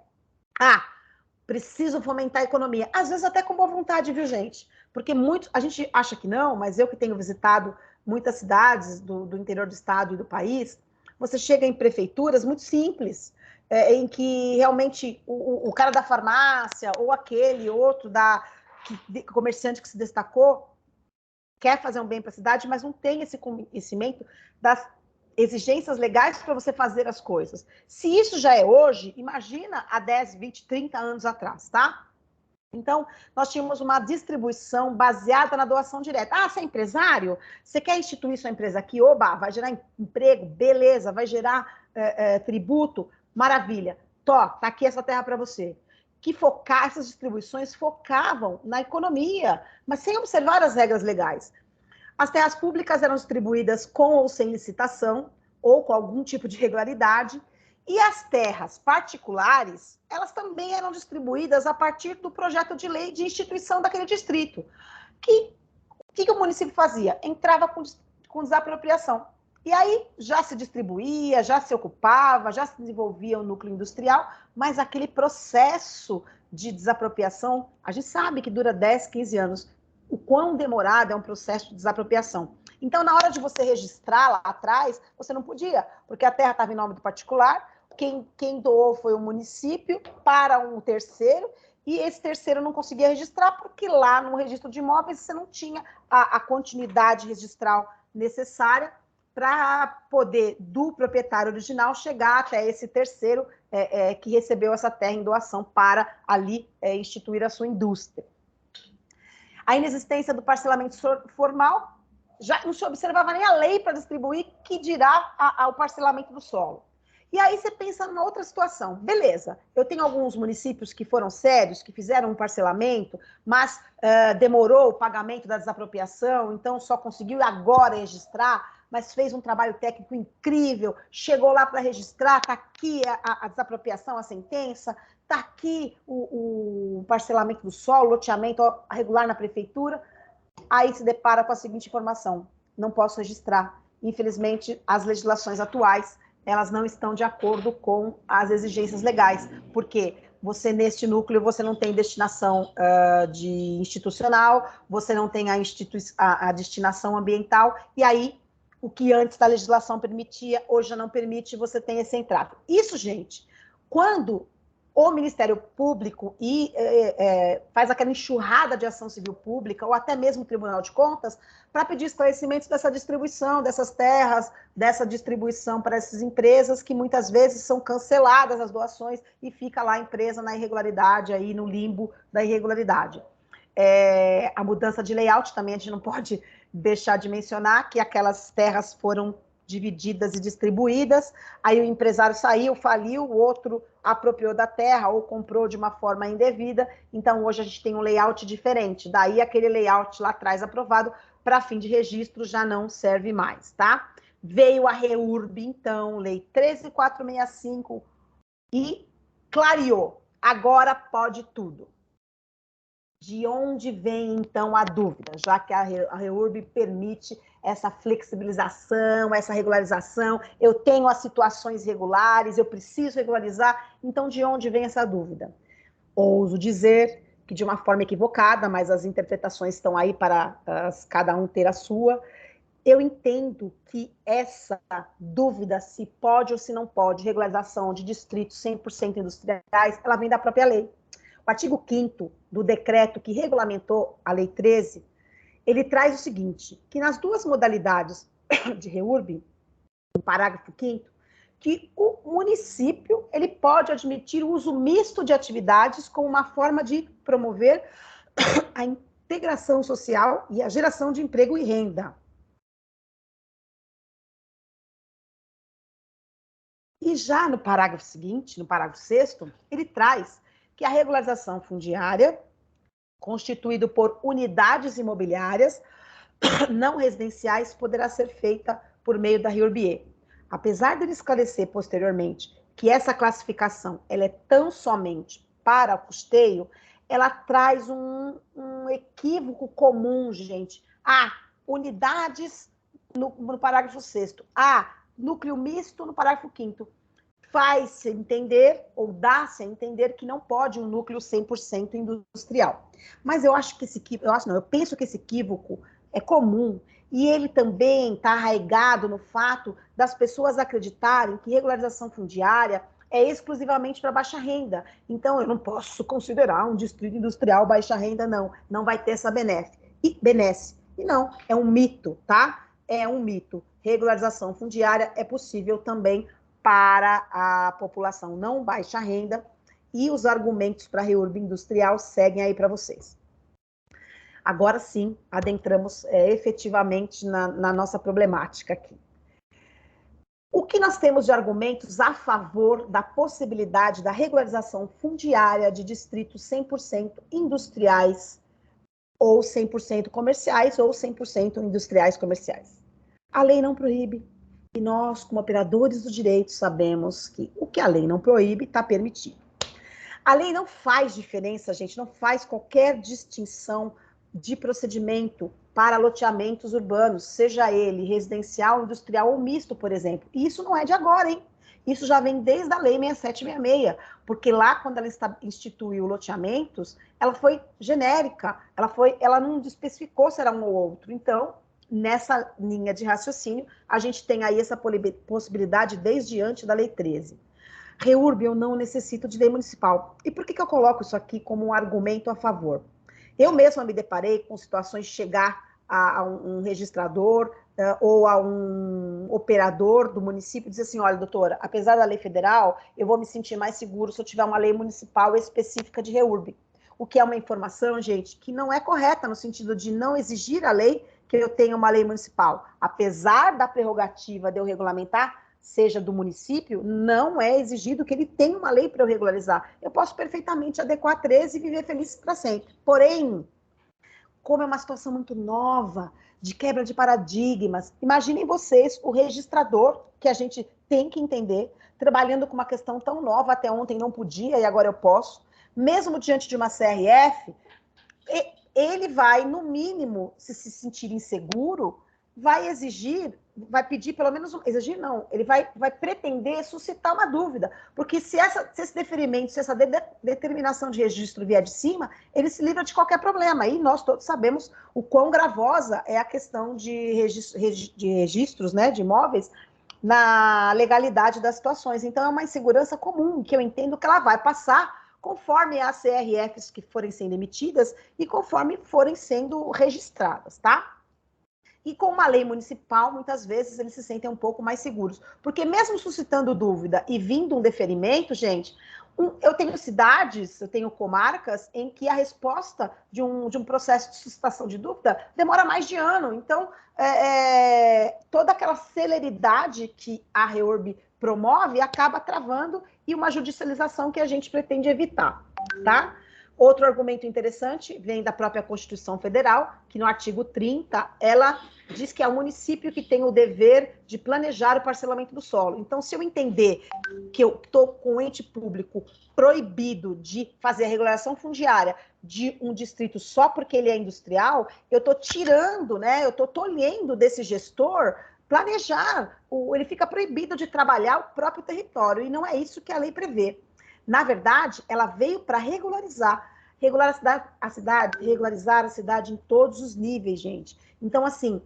Speaker 2: Preciso fomentar a economia. Às vezes até com boa vontade, viu, gente? Porque a gente acha que não, mas eu que tenho visitado muitas cidades do interior do estado e do país, você chega em prefeituras muito simples, em que realmente o cara da farmácia ou aquele outro comerciante que se destacou quer fazer um bem para a cidade, mas não tem esse conhecimento das exigências legais para você fazer as coisas. Se isso já é hoje, imagina há 10, 20, 30 anos atrás, tá? Então, nós tínhamos uma distribuição baseada na doação direta. Você é empresário? Você quer instituir sua empresa aqui? Oba, vai gerar emprego? Beleza. Vai gerar tributo? Maravilha. Tá aqui essa terra para você. que essas distribuições focavam na economia, mas sem observar as regras legais. As terras públicas eram distribuídas com ou sem licitação, ou com algum tipo de irregularidade, e as terras particulares, elas também eram distribuídas a partir do projeto de lei de instituição daquele distrito. O que o município fazia? Entrava com desapropriação. E aí já se distribuía, já se ocupava, já se desenvolvia o núcleo industrial, mas aquele processo de desapropriação, a gente sabe que dura 10, 15 anos. O quão demorado é um processo de desapropriação. Então, na hora de você registrar lá atrás, você não podia, porque a terra estava em nome do particular, quem doou foi o município para um terceiro, e esse terceiro não conseguia registrar, porque lá no registro de imóveis você não tinha a continuidade registral necessária para poder, do proprietário original, chegar até esse terceiro que recebeu essa terra em doação para ali instituir a sua indústria. A inexistência do parcelamento formal, já não se observava nem a lei para distribuir, que dirá ao parcelamento do solo. E aí você pensa numa outra situação. Beleza, eu tenho alguns municípios que foram sérios, que fizeram um parcelamento, mas demorou o pagamento da desapropriação, então só conseguiu agora registrar, mas fez um trabalho técnico incrível, chegou lá para registrar, está aqui a desapropriação, a sentença, está aqui o parcelamento do solo, loteamento regular na prefeitura, aí se depara com a seguinte informação: não posso registrar. Infelizmente, as legislações atuais, elas não estão de acordo com as exigências legais, porque você, neste núcleo, você não tem destinação de institucional, você não tem a destinação ambiental, e aí, o que antes da legislação permitia, hoje já não permite, você tem esse entrave. Isso, gente, quando o Ministério Público faz aquela enxurrada de ação civil pública, ou até mesmo o Tribunal de Contas, para pedir esclarecimentos dessa distribuição, dessas terras, dessa distribuição para essas empresas, que muitas vezes são canceladas as doações e fica lá a empresa na irregularidade, aí no limbo da irregularidade. A mudança de layout também a gente não pode deixar de mencionar, que aquelas terras foram divididas e distribuídas, aí o empresário saiu, faliu, o outro apropriou da terra ou comprou de uma forma indevida, então hoje a gente tem um layout diferente, daí aquele layout lá atrás aprovado para fim de registro já não serve mais, tá? Veio a REURB, então, Lei 13.465 e clareou, agora pode tudo. De onde vem, então, a dúvida? Já que a REURB permite essa flexibilização, essa regularização, eu tenho as situações regulares, eu preciso regularizar, então de onde vem essa dúvida? Ouso dizer que de uma forma equivocada, mas as interpretações estão aí para cada um ter a sua, eu entendo que essa dúvida, se pode ou se não pode, regularização de distritos 100% industriais, ela vem da própria lei. O artigo 5º do decreto que regulamentou a Lei 13, ele traz o seguinte, que nas duas modalidades de REURB, no parágrafo 5º, que o município ele pode admitir o uso misto de atividades como uma forma de promover a integração social e a geração de emprego e renda. E já no parágrafo seguinte, no parágrafo 6º, ele traz que a regularização fundiária, constituído por unidades imobiliárias não residenciais, poderá ser feita por meio da REURB. Apesar de ele esclarecer posteriormente que essa classificação ela é tão somente para o custeio, ela traz um equívoco comum, gente. Unidades no parágrafo 6º. Núcleo misto no parágrafo 5º. Faz-se entender, ou dá-se a entender, que não pode um núcleo 100% industrial. Mas eu acho que eu penso que esse equívoco é comum, e ele também está arraigado no fato das pessoas acreditarem que regularização fundiária é exclusivamente para baixa renda. Então, eu não posso considerar um distrito industrial baixa renda, não vai ter essa benesse. E não, é um mito, tá? É um mito. Regularização fundiária é possível também para a população não baixa renda, e os argumentos para a REURB industrial seguem aí para vocês. Agora sim, adentramos efetivamente na nossa problemática aqui. O que nós temos de argumentos a favor da possibilidade da regularização fundiária de distritos 100% industriais, ou 100% comerciais, ou 100% industriais comerciais? A lei não proíbe, e nós, como operadores do direito, sabemos que o que a lei não proíbe está permitido. A lei não faz diferença, gente, não faz qualquer distinção de procedimento para loteamentos urbanos, seja ele residencial, industrial ou misto, por exemplo. E isso não é de agora, hein? Isso já vem desde a Lei 6766, porque lá, quando ela instituiu loteamentos, ela foi genérica, ela não especificou se era um ou outro. Então, nessa linha de raciocínio, a gente tem aí essa possibilidade desde antes da Lei 13. REURB, eu não necessito de lei municipal. E por que eu coloco isso aqui como um argumento a favor? Eu mesma me deparei com situações de chegar a um registrador ou a um operador do município e dizer assim, olha, doutora, apesar da lei federal, eu vou me sentir mais seguro se eu tiver uma lei municipal específica de REURB. O que é uma informação, gente, que não é correta no sentido de não exigir a lei que eu tenha uma lei municipal. Apesar da prerrogativa de eu regulamentar, seja do município, não é exigido que ele tenha uma lei para eu regularizar. Eu posso perfeitamente adequar 13 e viver feliz para sempre. Porém, como é uma situação muito nova, de quebra de paradigmas, imaginem vocês o registrador, que a gente tem que entender, trabalhando com uma questão tão nova, até ontem não podia e agora eu posso, mesmo diante de uma CRF, ele vai, no mínimo, se sentir inseguro, vai exigir, vai pedir pelo menos, exigir não, ele vai pretender suscitar uma dúvida, porque se esse deferimento, se essa determinação de registro vier de cima, ele se livra de qualquer problema, e nós todos sabemos o quão gravosa é a questão de registros, né, de imóveis, na legalidade das situações. Então é uma insegurança comum, que eu entendo que ela vai passar conforme as CRFs que forem sendo emitidas e conforme forem sendo registradas, tá? E com uma lei municipal, muitas vezes eles se sentem um pouco mais seguros. Porque mesmo suscitando dúvida e vindo um deferimento, gente, eu tenho cidades, eu tenho comarcas em que a resposta de um processo de suscitação de dúvida demora mais de ano. Então, toda aquela celeridade que a REURB promove acaba travando e uma judicialização que a gente pretende evitar, tá? Outro argumento interessante vem da própria Constituição Federal, que no artigo 30, ela diz que é o município que tem o dever de planejar o parcelamento do solo. Então, se eu entender que eu estou com o ente público proibido de fazer a regularização fundiária de um distrito só porque ele é industrial, eu estou tirando, né? Eu estou tolhendo desse gestor planejar, ele fica proibido de trabalhar o próprio território, e não é isso que a lei prevê. Na verdade, ela veio para regularizar a cidade em todos os níveis, gente. Então, assim,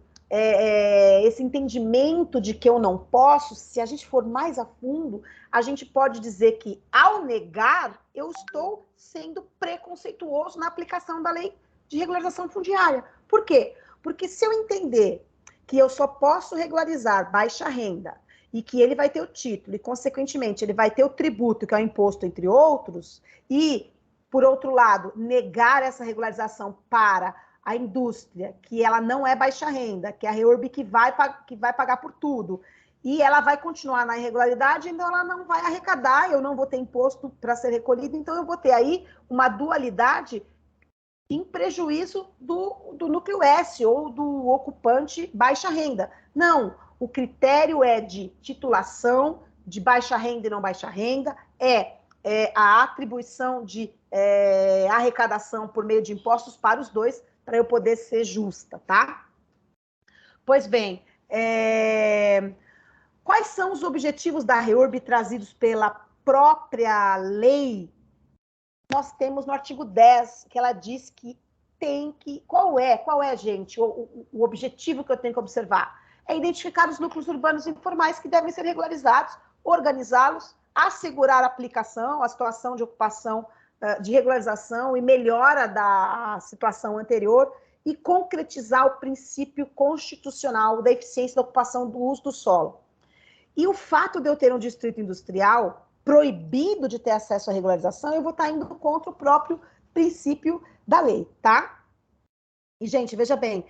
Speaker 2: esse entendimento de que eu não posso, se a gente for mais a fundo, a gente pode dizer que, ao negar, eu estou sendo preconceituoso na aplicação da lei de regularização fundiária. Por quê? Porque se eu entender que eu só posso regularizar baixa renda, e que ele vai ter o título, e, consequentemente, ele vai ter o tributo, que é o imposto, entre outros, e, por outro lado, negar essa regularização para a indústria, que ela não é baixa renda, que é a REURB que vai pagar por tudo, e ela vai continuar na irregularidade, então ela não vai arrecadar, eu não vou ter imposto para ser recolhido, então eu vou ter aí uma dualidade em prejuízo do núcleo S, ou do ocupante baixa renda. Não, o critério é de titulação, de baixa renda e não baixa renda, a atribuição de arrecadação por meio de impostos para os dois, para eu poder ser justa, tá? Pois bem, quais são os objetivos da REURB trazidos pela própria lei? Nós temos no artigo 10, que ela diz que tem que... Qual é, gente, o objetivo que eu tenho que observar? É identificar os núcleos urbanos informais que devem ser regularizados, organizá-los, assegurar a aplicação, a situação de ocupação, de regularização e melhora da situação anterior e concretizar o princípio constitucional da eficiência da ocupação do uso do solo. E o fato de eu ter um distrito industrial proibido de ter acesso à regularização, eu vou estar indo contra o próprio princípio da lei, tá? E, gente, veja bem,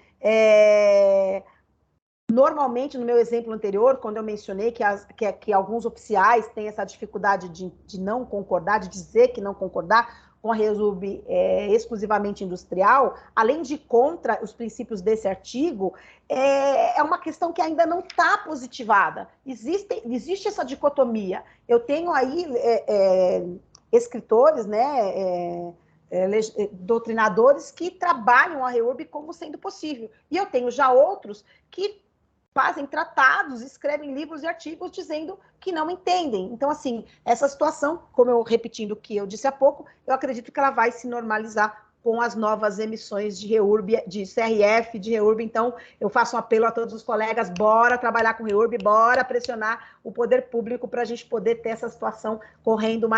Speaker 2: Normalmente, no meu exemplo anterior, quando eu mencionei que alguns oficiais têm essa dificuldade de não concordar, de dizer que não concordar com a REURB exclusivamente industrial, além de contra os princípios desse artigo, é uma questão que ainda não está positivada. Existe essa dicotomia. Eu tenho aí escritores, né, doutrinadores que trabalham a REURB como sendo possível. E eu tenho já outros que fazem tratados, escrevem livros e artigos dizendo que não entendem. Então, assim, essa situação, como eu repetindo o que eu disse há pouco, eu acredito que ela vai se normalizar com as novas emissões de REURB, de CRF, de REURB. Então, eu faço um apelo a todos os colegas, bora trabalhar com REURB, bora pressionar o poder público para a gente poder ter essa situação correndo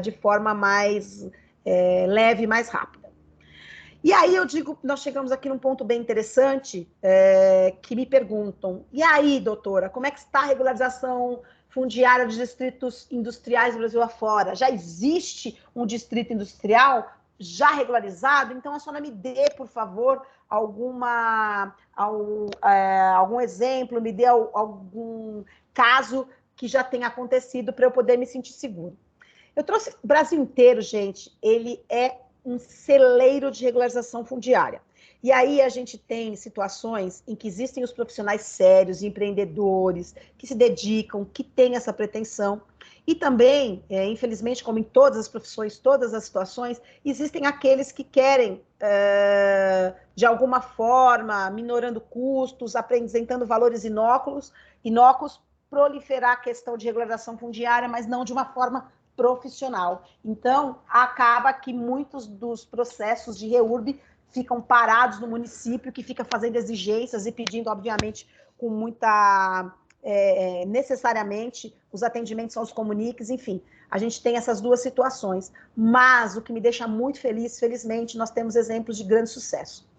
Speaker 2: de forma mais leve, mais rápida. E aí eu digo, nós chegamos aqui num ponto bem interessante, que me perguntam, e aí, doutora, como é que está a regularização fundiária de distritos industriais do Brasil afora? Já existe um distrito industrial já regularizado? Então, a senhora me dê, por favor, algum exemplo, me dê algum caso que já tenha acontecido para eu poder me sentir seguro. Eu trouxe o Brasil inteiro, gente, ele é um celeiro de regularização fundiária. E aí a gente tem situações em que existem os profissionais sérios, empreendedores, que se dedicam, que têm essa pretensão. E também, infelizmente, como em todas as profissões, todas as situações, existem aqueles que querem, de alguma forma, minorando custos, apresentando valores inóculos, proliferar a questão de regularização fundiária, mas não de uma forma profissional. Então, acaba que muitos dos processos de REURB ficam parados no município, que fica fazendo exigências e pedindo, obviamente, com muita... necessariamente, os atendimentos aos comuniques, enfim. A gente tem essas duas situações. Mas o que me deixa muito feliz, felizmente, nós temos exemplos de grande sucesso.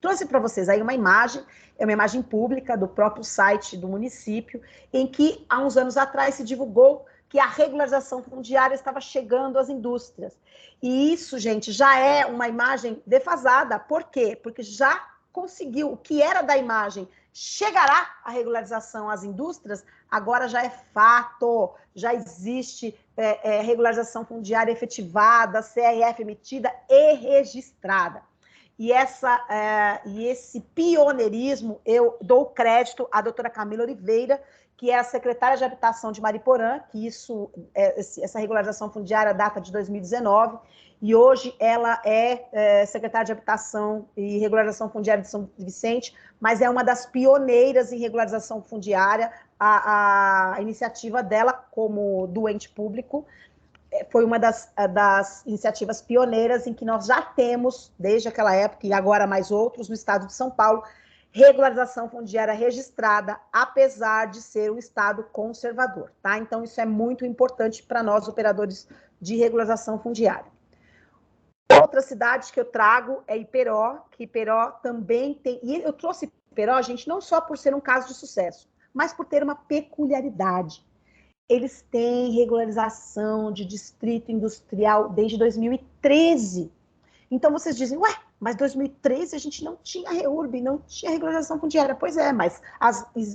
Speaker 2: Trouxe para vocês aí uma imagem, é uma imagem pública do próprio site do município, em que, há uns anos atrás, se divulgou que a regularização fundiária estava chegando às indústrias. E isso, gente, já é uma imagem defasada. Por quê? Porque já conseguiu, o que era da imagem, chegará a regularização às indústrias, agora já é fato, já existe regularização fundiária efetivada, CRF emitida e registrada. E esse pioneirismo, eu dou crédito à doutora Camila Oliveira, que é a secretária de Habitação de Mariporã, que essa regularização fundiária data de 2019, e hoje ela é secretária de Habitação e Regularização Fundiária de São Vicente, mas é uma das pioneiras em regularização fundiária. A iniciativa dela, como doente público, foi uma das iniciativas pioneiras em que nós já temos, desde aquela época, e agora mais outros, no estado de São Paulo, regularização fundiária registrada, apesar de ser um estado conservador, tá? Então, isso é muito importante para nós, operadores de regularização fundiária. Outra cidade que eu trago é Iperó, que Iperó também tem... E eu trouxe Iperó, gente, não só por ser um caso de sucesso, mas por ter uma peculiaridade. Eles têm regularização de distrito industrial desde 2013. Então, vocês dizem, ué, mas 2013 a gente não tinha REURB, não tinha regularização fundiária. Pois é, mas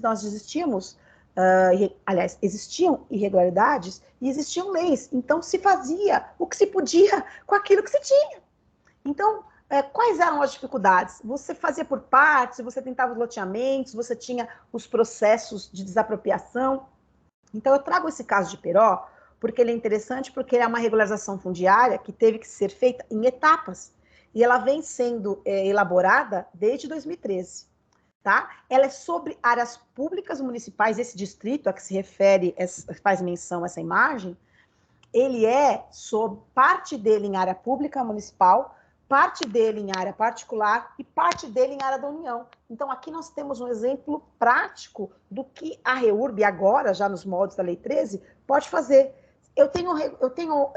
Speaker 2: nós existíamos, aliás, existiam irregularidades e existiam leis. Então, se fazia o que se podia com aquilo que se tinha. Então, quais eram as dificuldades? Você fazia por partes, você tentava os loteamentos, você tinha os processos de desapropriação. Então, eu trago esse caso de Iperó, porque ele é interessante, porque ele é uma regularização fundiária que teve que ser feita em etapas, e ela vem sendo elaborada desde 2013, tá? Ela é sobre áreas públicas municipais, esse distrito a que se refere, faz menção essa imagem, ele parte dele em área pública municipal, parte dele em área particular e parte dele em área da União. Então, aqui nós temos um exemplo prático do que a REURB, agora, já nos moldes da Lei 13, pode fazer. Eu tenho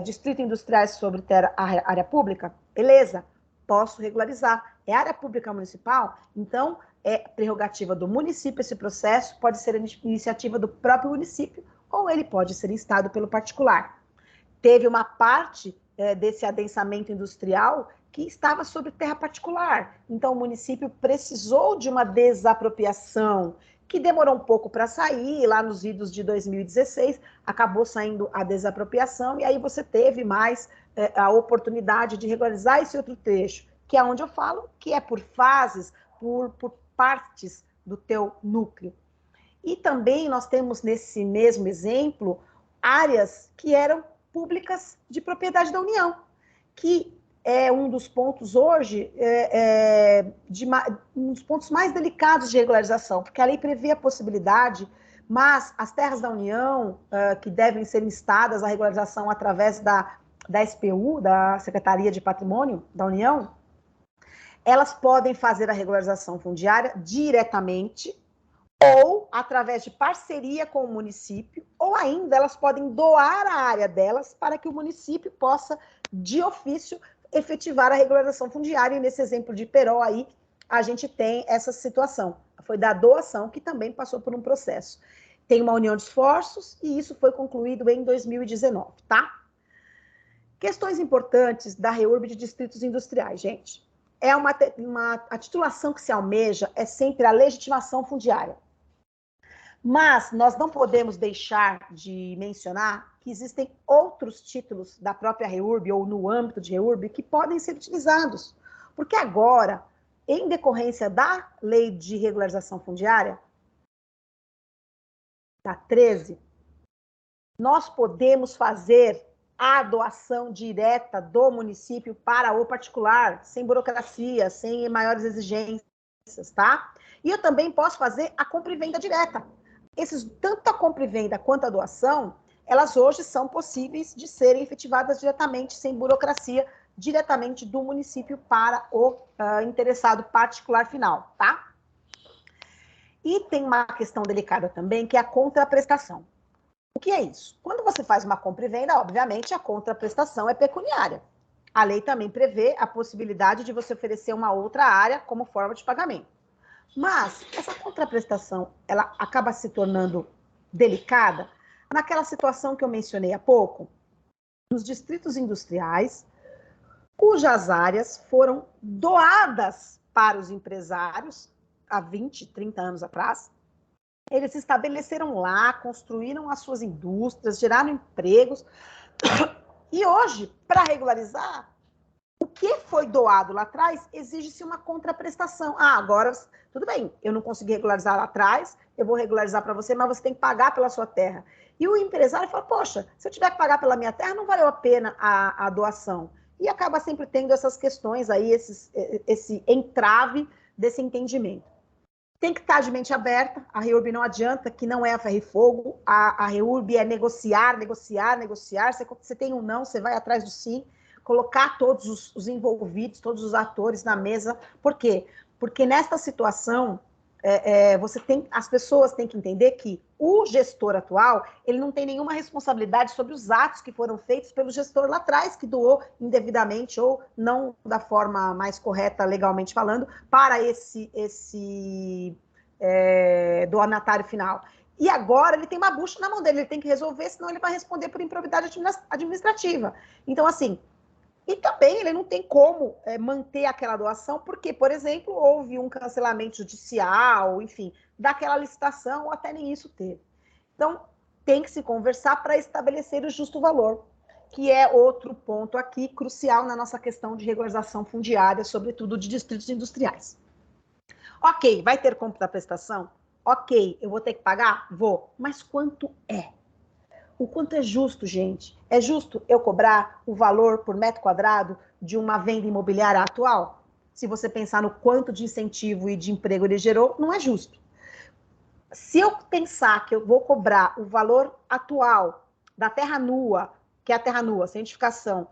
Speaker 2: distrito industriais sobre área pública? Beleza, posso regularizar. É área pública municipal? Então, é prerrogativa do município esse processo, pode ser iniciativa do próprio município, ou ele pode ser instado pelo particular. Teve uma parte desse adensamento industrial que estava sobre terra particular. Então, o município precisou de uma desapropriação, que demorou um pouco para sair, lá nos idos de 2016, acabou saindo a desapropriação, e aí você teve mais a oportunidade de regularizar esse outro trecho, que é onde eu falo, que é por fases, por partes do teu núcleo. E também nós temos, nesse mesmo exemplo, áreas que eram públicas de propriedade da União, que é um dos pontos hoje, um dos pontos mais delicados de regularização, porque a lei prevê a possibilidade, mas as terras da União, que devem ser instadas à regularização através da SPU, da Secretaria de Patrimônio da União, elas podem fazer a regularização fundiária diretamente, ou através de parceria com o município, ou ainda elas podem doar a área delas para que o município possa, de ofício, efetivar a regularização fundiária. E nesse exemplo de Peró aí, a gente tem essa situação. Foi da doação, que também passou por um processo. Tem uma união de esforços e isso foi concluído em 2019, tá? Questões importantes da REURB de distritos industriais, gente. A titulação que se almeja é sempre a legitimação fundiária. Mas nós não podemos deixar de mencionar que existem outros títulos da própria REURB ou no âmbito de REURB que podem ser utilizados. Porque agora, em decorrência da Lei de Regularização Fundiária, da 13, nós podemos fazer a doação direta do município para o particular, sem burocracia, sem maiores exigências, tá? E eu também posso fazer a compra e venda direta. Tanto a compra e venda quanto a doação, elas hoje são possíveis de serem efetivadas diretamente, sem burocracia, diretamente do município para o interessado particular final, tá? E tem uma questão delicada também, que é a contraprestação. O que é isso? Quando você faz uma compra e venda, obviamente, a contraprestação é pecuniária. A lei também prevê a possibilidade de você oferecer uma outra área como forma de pagamento. Mas essa contraprestação, ela acaba se tornando delicada naquela situação que eu mencionei há pouco, nos distritos industriais, cujas áreas foram doadas para os empresários há 20, 30 anos atrás. Eles se estabeleceram lá, construíram as suas indústrias, geraram empregos. E hoje, para regularizar, o que foi doado lá atrás, exige-se uma contraprestação. Agora, tudo bem, eu não consegui regularizar lá atrás, eu vou regularizar para você, mas você tem que pagar pela sua terra. E o empresário fala, poxa, se eu tiver que pagar pela minha terra, não valeu a pena a doação. E acaba sempre tendo essas questões aí, esse entrave desse entendimento. Tem que estar de mente aberta, a REURB não adianta, que não é a ferro e fogo, a REURB é negociar, você tem um não, você vai atrás do sim, colocar todos os envolvidos, todos os atores na mesa. Por quê? Porque nesta situação, as pessoas têm que entender que o gestor atual, ele não tem nenhuma responsabilidade sobre os atos que foram feitos pelo gestor lá atrás, que doou indevidamente ou não da forma mais correta, legalmente falando, para esse donatário final. E agora ele tem uma bucha na mão dele, ele tem que resolver, senão ele vai responder por improbidade administrativa. Então, assim, e também ele não tem como manter aquela doação, porque, por exemplo, houve um cancelamento judicial, enfim, daquela licitação, ou até nem isso teve. Então, tem que se conversar para estabelecer o justo valor, que é outro ponto aqui crucial na nossa questão de regularização fundiária, sobretudo de distritos industriais. Ok, vai ter contraprestação? Ok, eu vou ter que pagar? Vou. Mas quanto é? O quanto é justo, gente? É justo eu cobrar o valor por metro quadrado de uma venda imobiliária atual? Se você pensar no quanto de incentivo e de emprego ele gerou, não é justo. Se eu pensar que eu vou cobrar o valor atual da terra nua, que é a terra nua, sem edificação,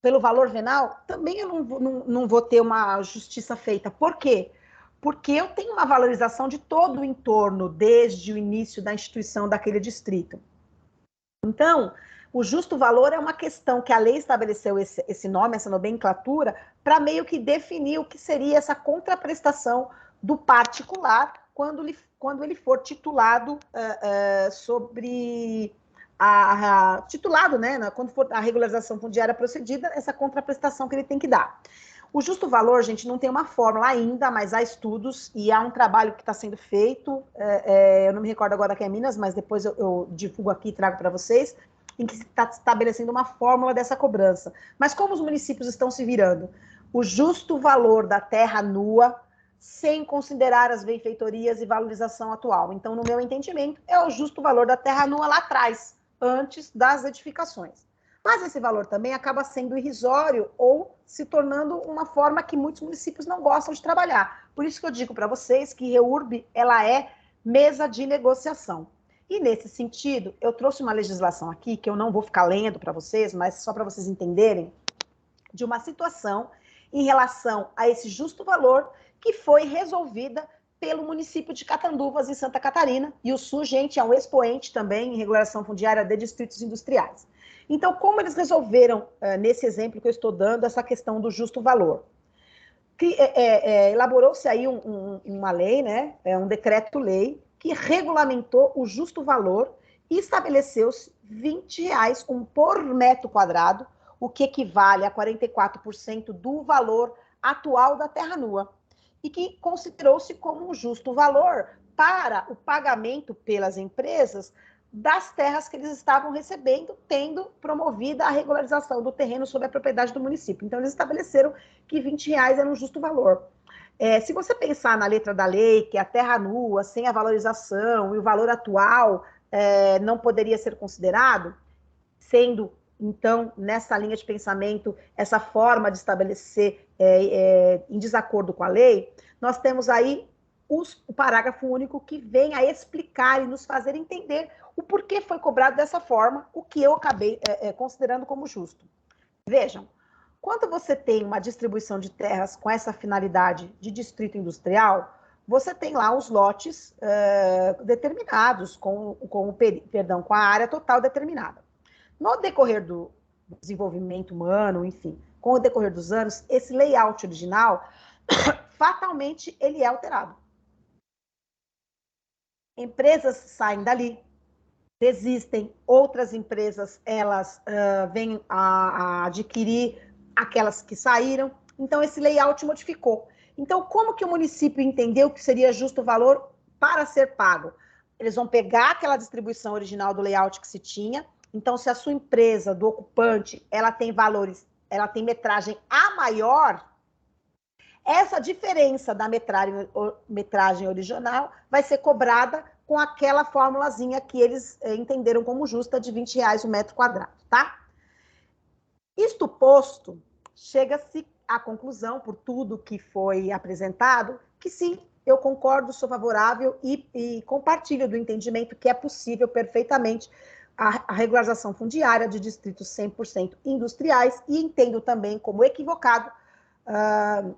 Speaker 2: pelo valor venal, também eu não vou ter uma justiça feita. Por quê? Porque eu tenho uma valorização de todo o entorno, desde o início da instituição daquele distrito. Então, o justo valor é uma questão que a lei estabeleceu esse nome, essa nomenclatura, para meio que definir o que seria essa contraprestação do particular quando ele for titulado sobre titulado, né, quando for a regularização fundiária procedida, essa contraprestação que ele tem que dar. O justo valor, gente, não tem uma fórmula ainda, mas há estudos e há um trabalho que está sendo feito, eu não me recordo agora quem é Minas, mas depois eu divulgo aqui e trago para vocês, em que se está estabelecendo uma fórmula dessa cobrança. Mas como os municípios estão se virando? O justo valor da terra nua, sem considerar as benfeitorias e valorização atual. Então, no meu entendimento, é o justo valor da terra nua lá atrás, antes das edificações. Mas esse valor também acaba sendo irrisório ou se tornando uma forma que muitos municípios não gostam de trabalhar. Por isso que eu digo para vocês que REURB, ela é mesa de negociação. E nesse sentido, eu trouxe uma legislação aqui, que eu não vou ficar lendo para vocês, mas só para vocês entenderem, de uma situação em relação a esse justo valor que foi resolvida pelo município de Catanduvas, em Santa Catarina, e o Sul, gente, é um expoente também em regulação fundiária de distritos industriais. Então, como eles resolveram, nesse exemplo que eu estou dando, essa questão do justo valor? Elaborou-se aí uma lei, né, um decreto-lei, que regulamentou o justo valor e estabeleceu-se R$20 por metro quadrado, o que equivale a 44% do valor atual da terra nua, e que considerou-se como um justo valor para o pagamento pelas empresas das terras que eles estavam recebendo, tendo promovida a regularização do terreno sob a propriedade do município. Então, eles estabeleceram que R$20 era um justo valor. Se você pensar na letra da lei, que a terra nua, sem a valorização e o valor atual não poderia ser considerado, sendo, então, nessa linha de pensamento, essa forma de estabelecer em desacordo com a lei, nós temos aí o parágrafo único que vem a explicar e nos fazer entender o porquê foi cobrado dessa forma, o que eu acabei considerando como justo. Vejam, quando você tem uma distribuição de terras com essa finalidade de distrito industrial, você tem lá os lotes determinados, com a área total determinada. No decorrer do desenvolvimento humano, enfim, com o decorrer dos anos, esse layout original, fatalmente, ele é alterado. Empresas saem dali, desistem, outras empresas, elas vêm a adquirir aquelas que saíram, então esse layout modificou. Então, como que o município entendeu que seria justo o valor para ser pago? Eles vão pegar aquela distribuição original do layout que se tinha, então se a sua empresa, do ocupante, ela tem valores, ela tem metragem A maior, essa diferença da metragem original vai ser cobrada com aquela formulazinha que eles entenderam como justa de R$20 o metro quadrado, tá? Isto posto, chega-se à conclusão, por tudo que foi apresentado, que sim, eu concordo, sou favorável e compartilho do entendimento que é possível perfeitamente a regularização fundiária de distritos 100% industriais e entendo também como equivocado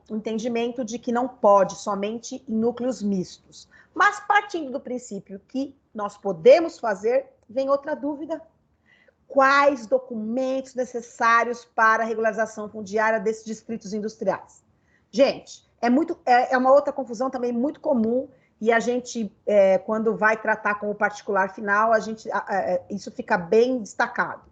Speaker 2: o entendimento de que não pode somente em núcleos mistos. Mas partindo do princípio que nós podemos fazer, vem outra dúvida. Quais documentos necessários para a regularização fundiária desses distritos industriais? Gente, é uma outra confusão também muito comum e a gente, quando vai tratar com o particular final, isso fica bem destacado.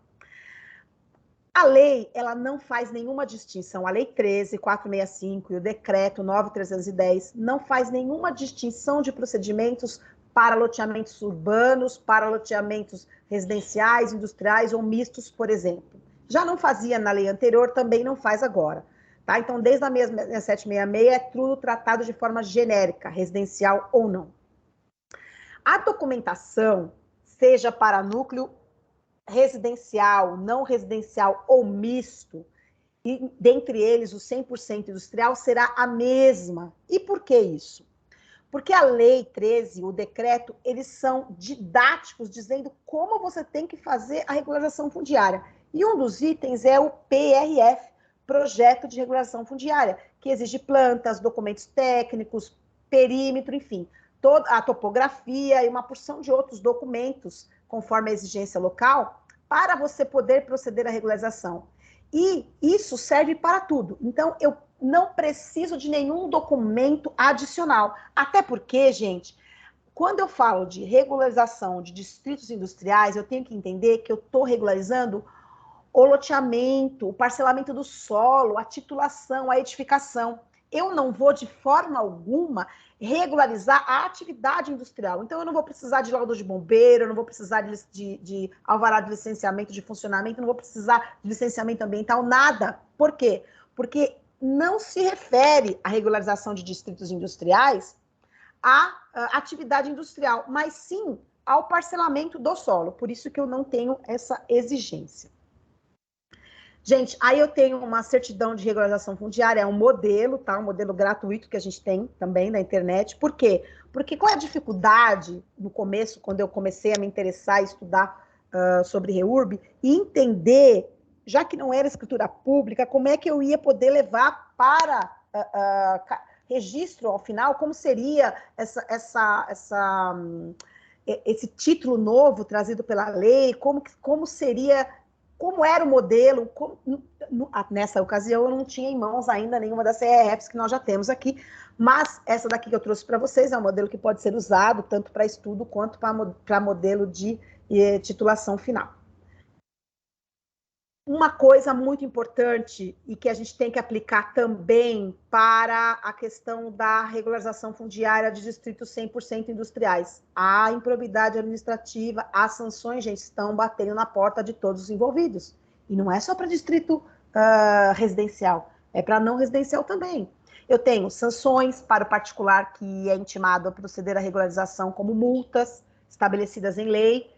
Speaker 2: A lei, ela não faz nenhuma distinção. A Lei 13.465 e o Decreto 9.310 não faz nenhuma distinção de procedimentos para loteamentos urbanos, para loteamentos residenciais, industriais ou mistos, por exemplo. Já não fazia na lei anterior, também não faz agora. Tá? Então, desde a 766, é tudo tratado de forma genérica, residencial ou não. A documentação, seja para núcleo residencial, não residencial ou misto, e dentre eles o 100% industrial será a mesma. E por que isso? Porque a Lei 13, o decreto, eles são didáticos, dizendo como você tem que fazer a regularização fundiária. E um dos itens é o PRF, Projeto de Regulação Fundiária, que exige plantas, documentos técnicos, perímetro, enfim, toda a topografia e uma porção de outros documentos, conforme a exigência local, para você poder proceder à regularização. E isso serve para tudo. Então, eu não preciso de nenhum documento adicional. Até porque, gente, quando eu falo de regularização de distritos industriais, eu tenho que entender que eu estou regularizando o loteamento, o parcelamento do solo, a titulação, a edificação. Eu não vou, de forma alguma, regularizar a atividade industrial. Então, eu não vou precisar de laudo de bombeiro, eu não vou precisar de alvará de licenciamento de funcionamento, eu não vou precisar de licenciamento ambiental, nada. Por quê? Porque não se refere à regularização de distritos industriais à atividade industrial, mas sim ao parcelamento do solo. Por isso que eu não tenho essa exigência. Gente, aí eu tenho uma certidão de regularização fundiária, é um modelo, tá? Um modelo gratuito que a gente tem também na internet. Por quê? Porque qual é a dificuldade no começo, quando eu comecei a me interessar e estudar sobre REURB, e entender, já que não era escritura pública, como é que eu ia poder levar para registro ao final, como seria esse título novo trazido pela lei, como seria... Como era o modelo, nessa ocasião eu não tinha em mãos ainda nenhuma das CRFs que nós já temos aqui, mas essa daqui que eu trouxe para vocês é um modelo que pode ser usado tanto para estudo quanto para modelo de titulação final. Uma coisa muito importante e que a gente tem que aplicar também para a questão da regularização fundiária de distritos 100% industriais. A improbidade administrativa, as sanções, gente, estão batendo na porta de todos os envolvidos. E não é só para distrito residencial, é para não residencial também. Eu tenho sanções para o particular que é intimado a proceder à regularização, como multas estabelecidas em lei.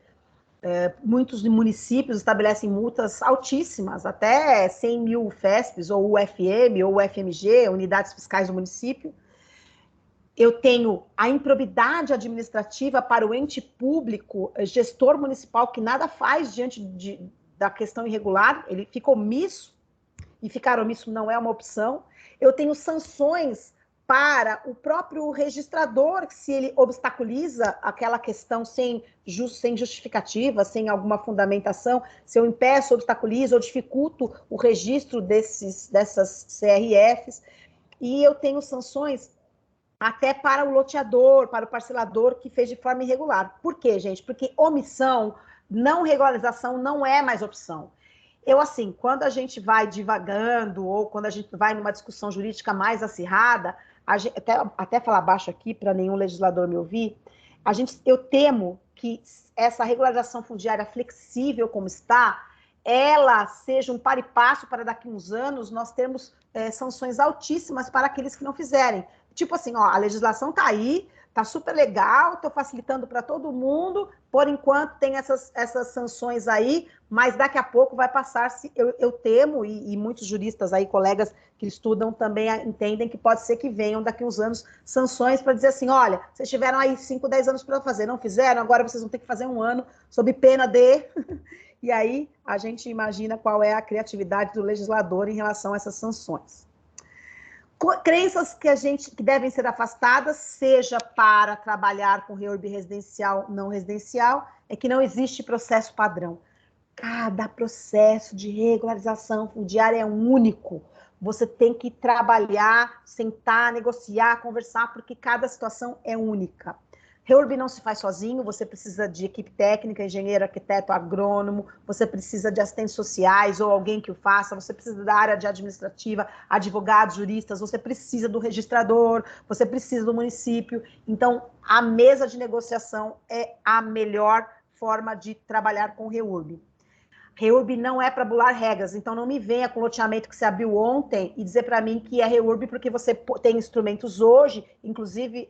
Speaker 2: Muitos municípios estabelecem multas altíssimas, até 100 mil FESPs, ou UFM, ou UFMG, unidades fiscais do município. Eu tenho a improbidade administrativa para o ente público, gestor municipal, que nada faz diante da questão irregular, ele fica omisso, e ficar omisso não é uma opção. Eu tenho sanções para o próprio registrador, se ele obstaculiza aquela questão sem justificativa, sem alguma fundamentação, se eu impeço, obstaculizo ou dificulto o registro dessas CRFs, e eu tenho sanções até para o loteador, para o parcelador que fez de forma irregular. Por quê, gente? Porque omissão, não regularização não é mais opção. Eu, assim, quando a gente vai divagando ou quando a gente vai numa discussão jurídica mais acirrada, até falar baixo aqui para nenhum legislador me ouvir, eu temo que essa regularização fundiária flexível como está, ela seja um par e passo para daqui a uns anos nós termos sanções altíssimas para aqueles que não fizerem. Tipo assim, ó, a legislação está aí, está super legal, estou facilitando para todo mundo, por enquanto tem essas sanções aí, mas daqui a pouco vai passar-se, eu temo, e muitos juristas aí, colegas que estudam também entendem que pode ser que venham daqui a uns anos sanções para dizer assim, olha, vocês tiveram aí 5, 10 anos para fazer, não fizeram, agora vocês vão ter que fazer 1 ano sob pena de... E aí a gente imagina qual é a criatividade do legislador em relação a essas sanções. Crenças que devem ser afastadas, seja para trabalhar com REURB residencial, não residencial, é que não existe processo padrão. Cada processo de regularização fundiária é único. Você tem que trabalhar, sentar, negociar, conversar, porque cada situação é única. REURB não se faz sozinho, você precisa de equipe técnica, engenheiro, arquiteto, agrônomo, você precisa de assistentes sociais ou alguém que o faça, você precisa da área de administrativa, advogados, juristas, você precisa do registrador, você precisa do município. Então, a mesa de negociação é a melhor forma de trabalhar com REURB. REURB não é para bular regras, então não me venha com o loteamento que você abriu ontem e dizer para mim que é REURB porque você tem instrumentos hoje, inclusive...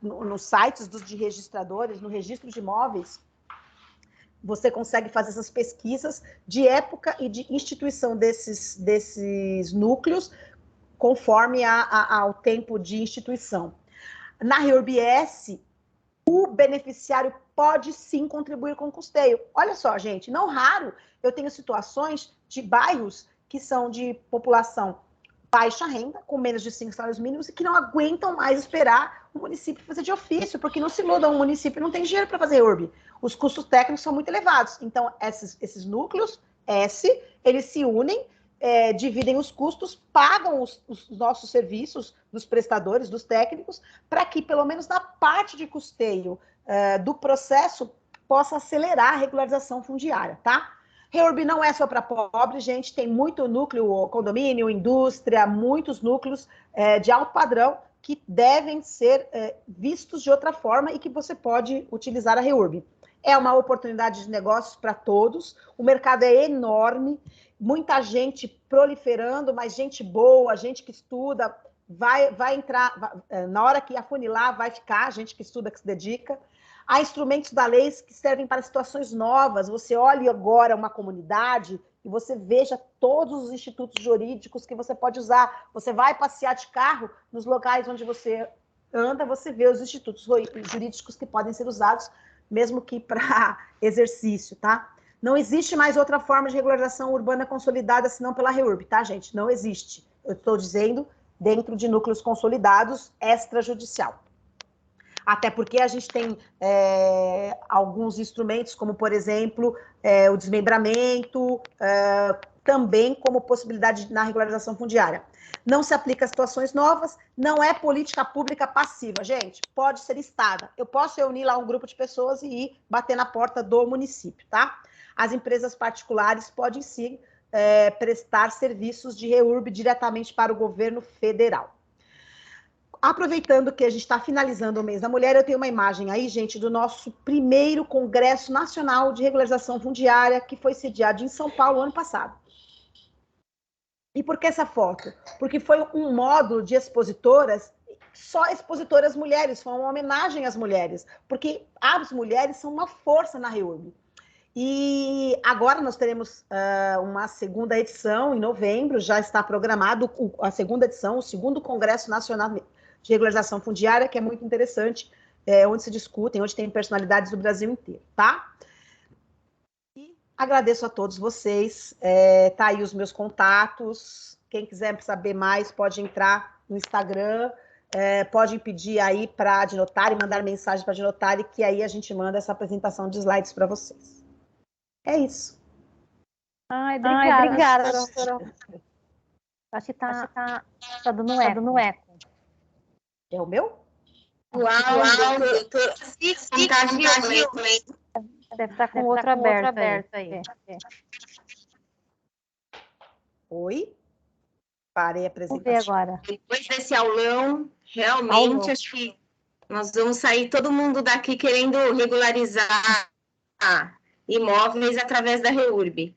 Speaker 2: nos sites de registradores, no registro de imóveis, você consegue fazer essas pesquisas de época e de instituição desses núcleos, conforme ao tempo de instituição. Na REURB-S, o beneficiário pode sim contribuir com o custeio. Olha só, gente, não raro eu tenho situações de bairros que são de população baixa renda, com menos de 5 salários mínimos, e que não aguentam mais esperar o município fazer de ofício, porque não se iludam, o município não tem dinheiro para fazer REURB. Os custos técnicos são muito elevados. Então, esses núcleos, eles se unem, dividem os custos, pagam os nossos serviços dos prestadores, dos técnicos, para que, pelo menos na parte de custeio do processo, possa acelerar a regularização fundiária, tá? REURB não é só para pobre, gente, tem muito núcleo, condomínio, indústria, muitos núcleos de alto padrão que devem ser vistos de outra forma e que você pode utilizar a REURB. É uma oportunidade de negócios para todos, o mercado é enorme, muita gente proliferando, mas gente boa, gente que estuda, vai entrar, na hora que afunilar, vai ficar, gente que estuda, que se dedica. Há instrumentos da lei que servem para situações novas. Você olhe agora uma comunidade e você veja todos os institutos jurídicos que você pode usar. Você vai passear de carro nos locais onde você anda, você vê os institutos jurídicos que podem ser usados, mesmo que para exercício, tá? Não existe mais outra forma de regularização urbana consolidada senão pela REURB, tá, gente? Não existe. Eu estou dizendo dentro de núcleos consolidados extrajudicial. Até porque a gente tem alguns instrumentos, como, por exemplo, o desmembramento, também como possibilidade na regularização fundiária. Não se aplica a situações novas, não é política pública passiva, gente, pode ser estada. Eu posso reunir lá um grupo de pessoas e ir bater na porta do município, tá? As empresas particulares podem, sim, prestar serviços de REURB diretamente para o governo federal. Aproveitando que a gente está finalizando o mês da mulher, eu tenho uma imagem aí, gente, do nosso primeiro Congresso Nacional de Regularização Fundiária, que foi sediado em São Paulo ano passado. E por que essa foto? Porque foi um módulo de expositoras, só expositoras mulheres, foi uma homenagem às mulheres, porque as mulheres são uma força na REURB. E agora nós teremos uma segunda edição, em novembro, já está programado a segunda edição, o segundo Congresso Nacional de Regularização Fundiária, que é muito interessante, onde se discutem, onde tem personalidades do Brasil inteiro, tá? E agradeço a todos vocês, tá aí os meus contatos, quem quiser saber mais pode entrar no Instagram, pode pedir aí para a Dinotari, mandar mensagem para a Dinotari, que aí a gente manda essa apresentação de slides para vocês. É isso.
Speaker 3: Ai, obrigada, doutora. Acho que tá dando eco.
Speaker 2: É o meu?
Speaker 1: Uau, doutora. Contagiou.
Speaker 3: Deve estar com outro aberto aí.
Speaker 2: Oi? Parei a apresentação.
Speaker 3: Vamos ver agora.
Speaker 1: Depois desse aulão, realmente, acho que nós vamos sair todo mundo daqui querendo regularizar imóveis através da REURB.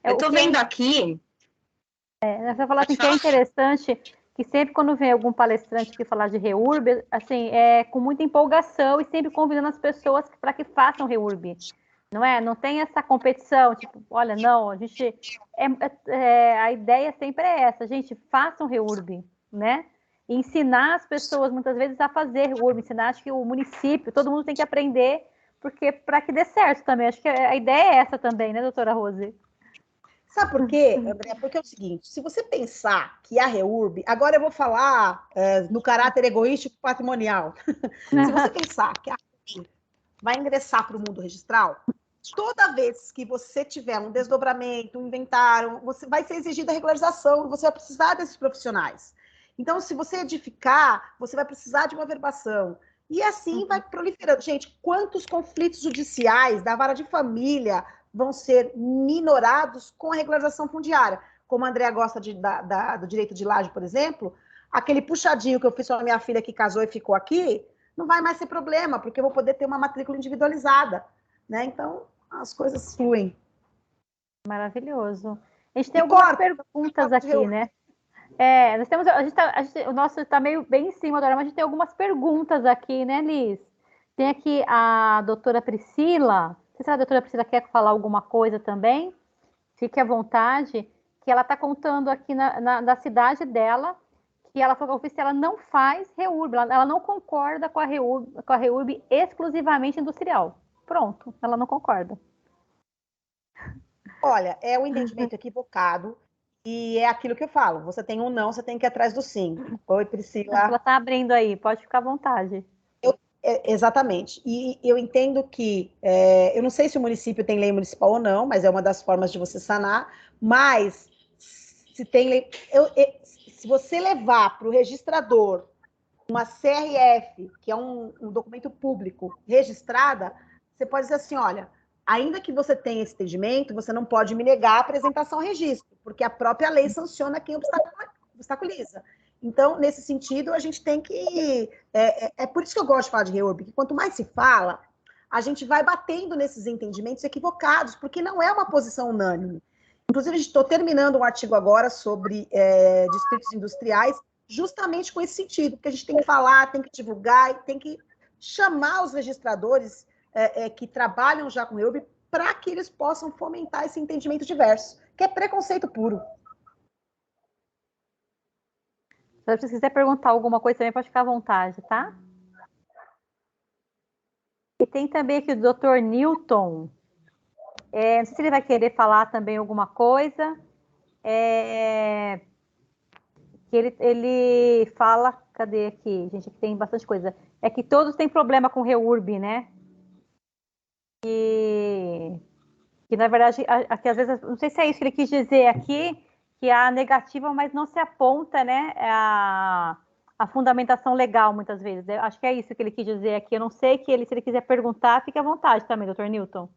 Speaker 1: Eu estou vendo aqui...
Speaker 3: Você vai falar assim, que é interessante que sempre quando vem algum palestrante que falar de REURB, assim, com muita empolgação e sempre convidando as pessoas para que façam REURB, não é? Não tem essa competição, tipo, olha, não, a gente... a ideia sempre é essa, gente, façam REURB, né? E ensinar as pessoas, muitas vezes, a fazer REURB, ensinar, acho que o município, todo mundo tem que aprender, porque para que dê certo também, acho que a ideia é essa também, né, doutora Rose?
Speaker 2: Sabe por quê, André? Porque é o seguinte, se você pensar que a REURB, agora eu vou falar no caráter egoístico patrimonial, se você pensar que a REURB vai ingressar para o mundo registral, toda vez que você tiver um desdobramento, um inventário, você vai ser exigida a regularização, você vai precisar desses profissionais. Então, se você edificar, você vai precisar de uma verbação. E assim vai proliferando. Gente, quantos conflitos judiciais da vara de família vão ser minorados com a regularização fundiária? Como a Andrea gosta do direito de laje, por exemplo, aquele puxadinho que eu fiz com a minha filha que casou e ficou aqui, não vai mais ser problema, porque eu vou poder ter uma matrícula individualizada, né? Então, as coisas fluem.
Speaker 3: Maravilhoso. A gente tem algumas perguntas aqui, né? Nós temos, o nosso está meio bem em cima agora, mas a gente tem algumas perguntas aqui, né, Liz? Tem aqui a doutora Priscila. Não sei se a doutora Priscila quer falar alguma coisa também. Fique à vontade, que ela está contando aqui da cidade dela, que ela falou que a oficina não faz REURB, ela não concorda com a REURB exclusivamente industrial. Pronto, ela não concorda.
Speaker 2: Olha, é um entendimento equivocado e é aquilo que eu falo. Você tem um não, você tem que ir atrás do sim. Oi, Priscila.
Speaker 3: Ela está abrindo aí, pode ficar à vontade.
Speaker 2: Exatamente. E eu entendo que, eu não sei se o município tem lei municipal ou não, mas é uma das formas de você sanar, mas se você levar para o registrador uma CRF, que é um documento público registrada, você pode dizer assim, olha, ainda que você tenha esse entendimento, você não pode me negar a apresentação ao registro, porque a própria lei sanciona quem obstaculiza. Então, nesse sentido, a gente tem que... É por isso que eu gosto de falar de REURB, porque quanto mais se fala, a gente vai batendo nesses entendimentos equivocados, porque não é uma posição unânime. Inclusive, estou terminando um artigo agora sobre distritos industriais, justamente com esse sentido, porque a gente tem que falar, tem que divulgar, e tem que chamar os registradores que trabalham já com REURB para que eles possam fomentar esse entendimento diverso, que é preconceito puro.
Speaker 3: Se você quiser perguntar alguma coisa também, pode ficar à vontade, tá? E tem também aqui o Dr. Newton. Não sei se ele vai querer falar também alguma coisa. Que ele fala... Cadê aqui? Gente, aqui tem bastante coisa. É que todos têm problema com REURB, né? Que na verdade, aqui, às vezes, não sei se é isso que ele quis dizer aqui, que há negativa, mas não se aponta, né, a fundamentação legal, muitas vezes. Eu acho que é isso que ele quis dizer aqui. Eu não sei se ele quiser perguntar, fique à vontade também, doutor Newton.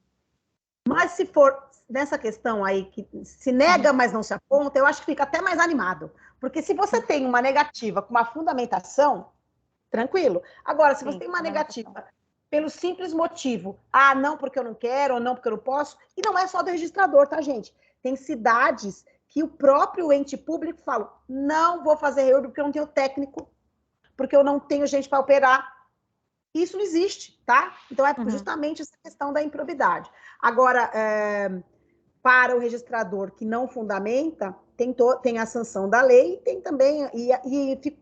Speaker 2: Mas se for nessa questão aí, que se nega, mas não se aponta, eu acho que fica até mais animado. Porque se você tem uma negativa com uma fundamentação, tranquilo. Agora, se você tem uma negativa pelo simples motivo, não porque eu não quero, ou não porque eu não posso, e não é só do registrador, tá, gente? Tem cidades que o próprio ente público fala, não vou fazer REURB porque eu não tenho técnico, porque eu não tenho gente para operar. Isso não existe, tá? Então, é justamente essa questão da improbidade. Agora, para o registrador que não fundamenta, tem a sanção da lei, tem também, e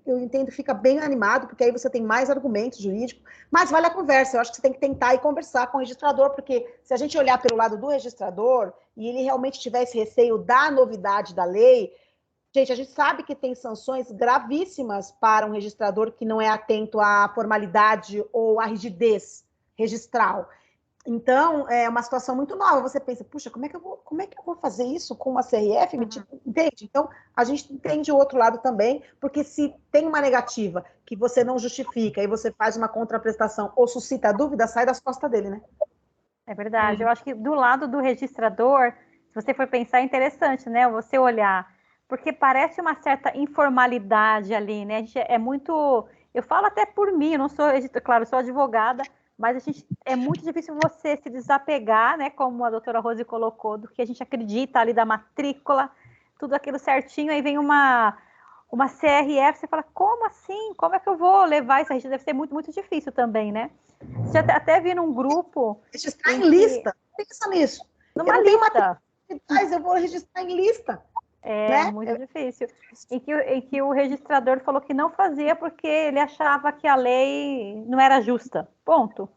Speaker 2: eu entendo, fica bem animado, porque aí você tem mais argumentos jurídicos, mas vale a conversa. Eu acho que você tem que tentar e conversar com o registrador, porque se a gente olhar pelo lado do registrador, e ele realmente tiver esse receio da novidade da lei, gente, a gente sabe que tem sanções gravíssimas para um registrador que não é atento à formalidade ou à rigidez registral. Então, é uma situação muito nova. Você pensa, puxa, como é que eu vou fazer isso com uma CRF? Entende? Então, a gente entende o outro lado também, porque se tem uma negativa que você não justifica e você faz uma contraprestação ou suscita dúvida, sai das costas dele, né?
Speaker 3: É verdade. Eu acho que do lado do registrador, se você for pensar, é interessante, né? Você olhar, porque parece uma certa informalidade ali, né? A gente é muito... Eu falo até por mim, eu não sou, claro, eu sou advogada, mas é muito difícil você se desapegar, né, como a doutora Rose colocou, do que a gente acredita ali da matrícula, tudo aquilo certinho, aí vem uma CRF, você fala, como assim? Como é que eu vou levar isso? Deve ser muito, muito difícil também, né? Você até vi num grupo...
Speaker 2: Registrar em lista, pensa nisso.
Speaker 3: Numa lista.
Speaker 2: Eu vou registrar em lista.
Speaker 3: É, né? Muito difícil. Em que o registrador falou que não fazia porque ele achava que a lei não era justa. Ponto.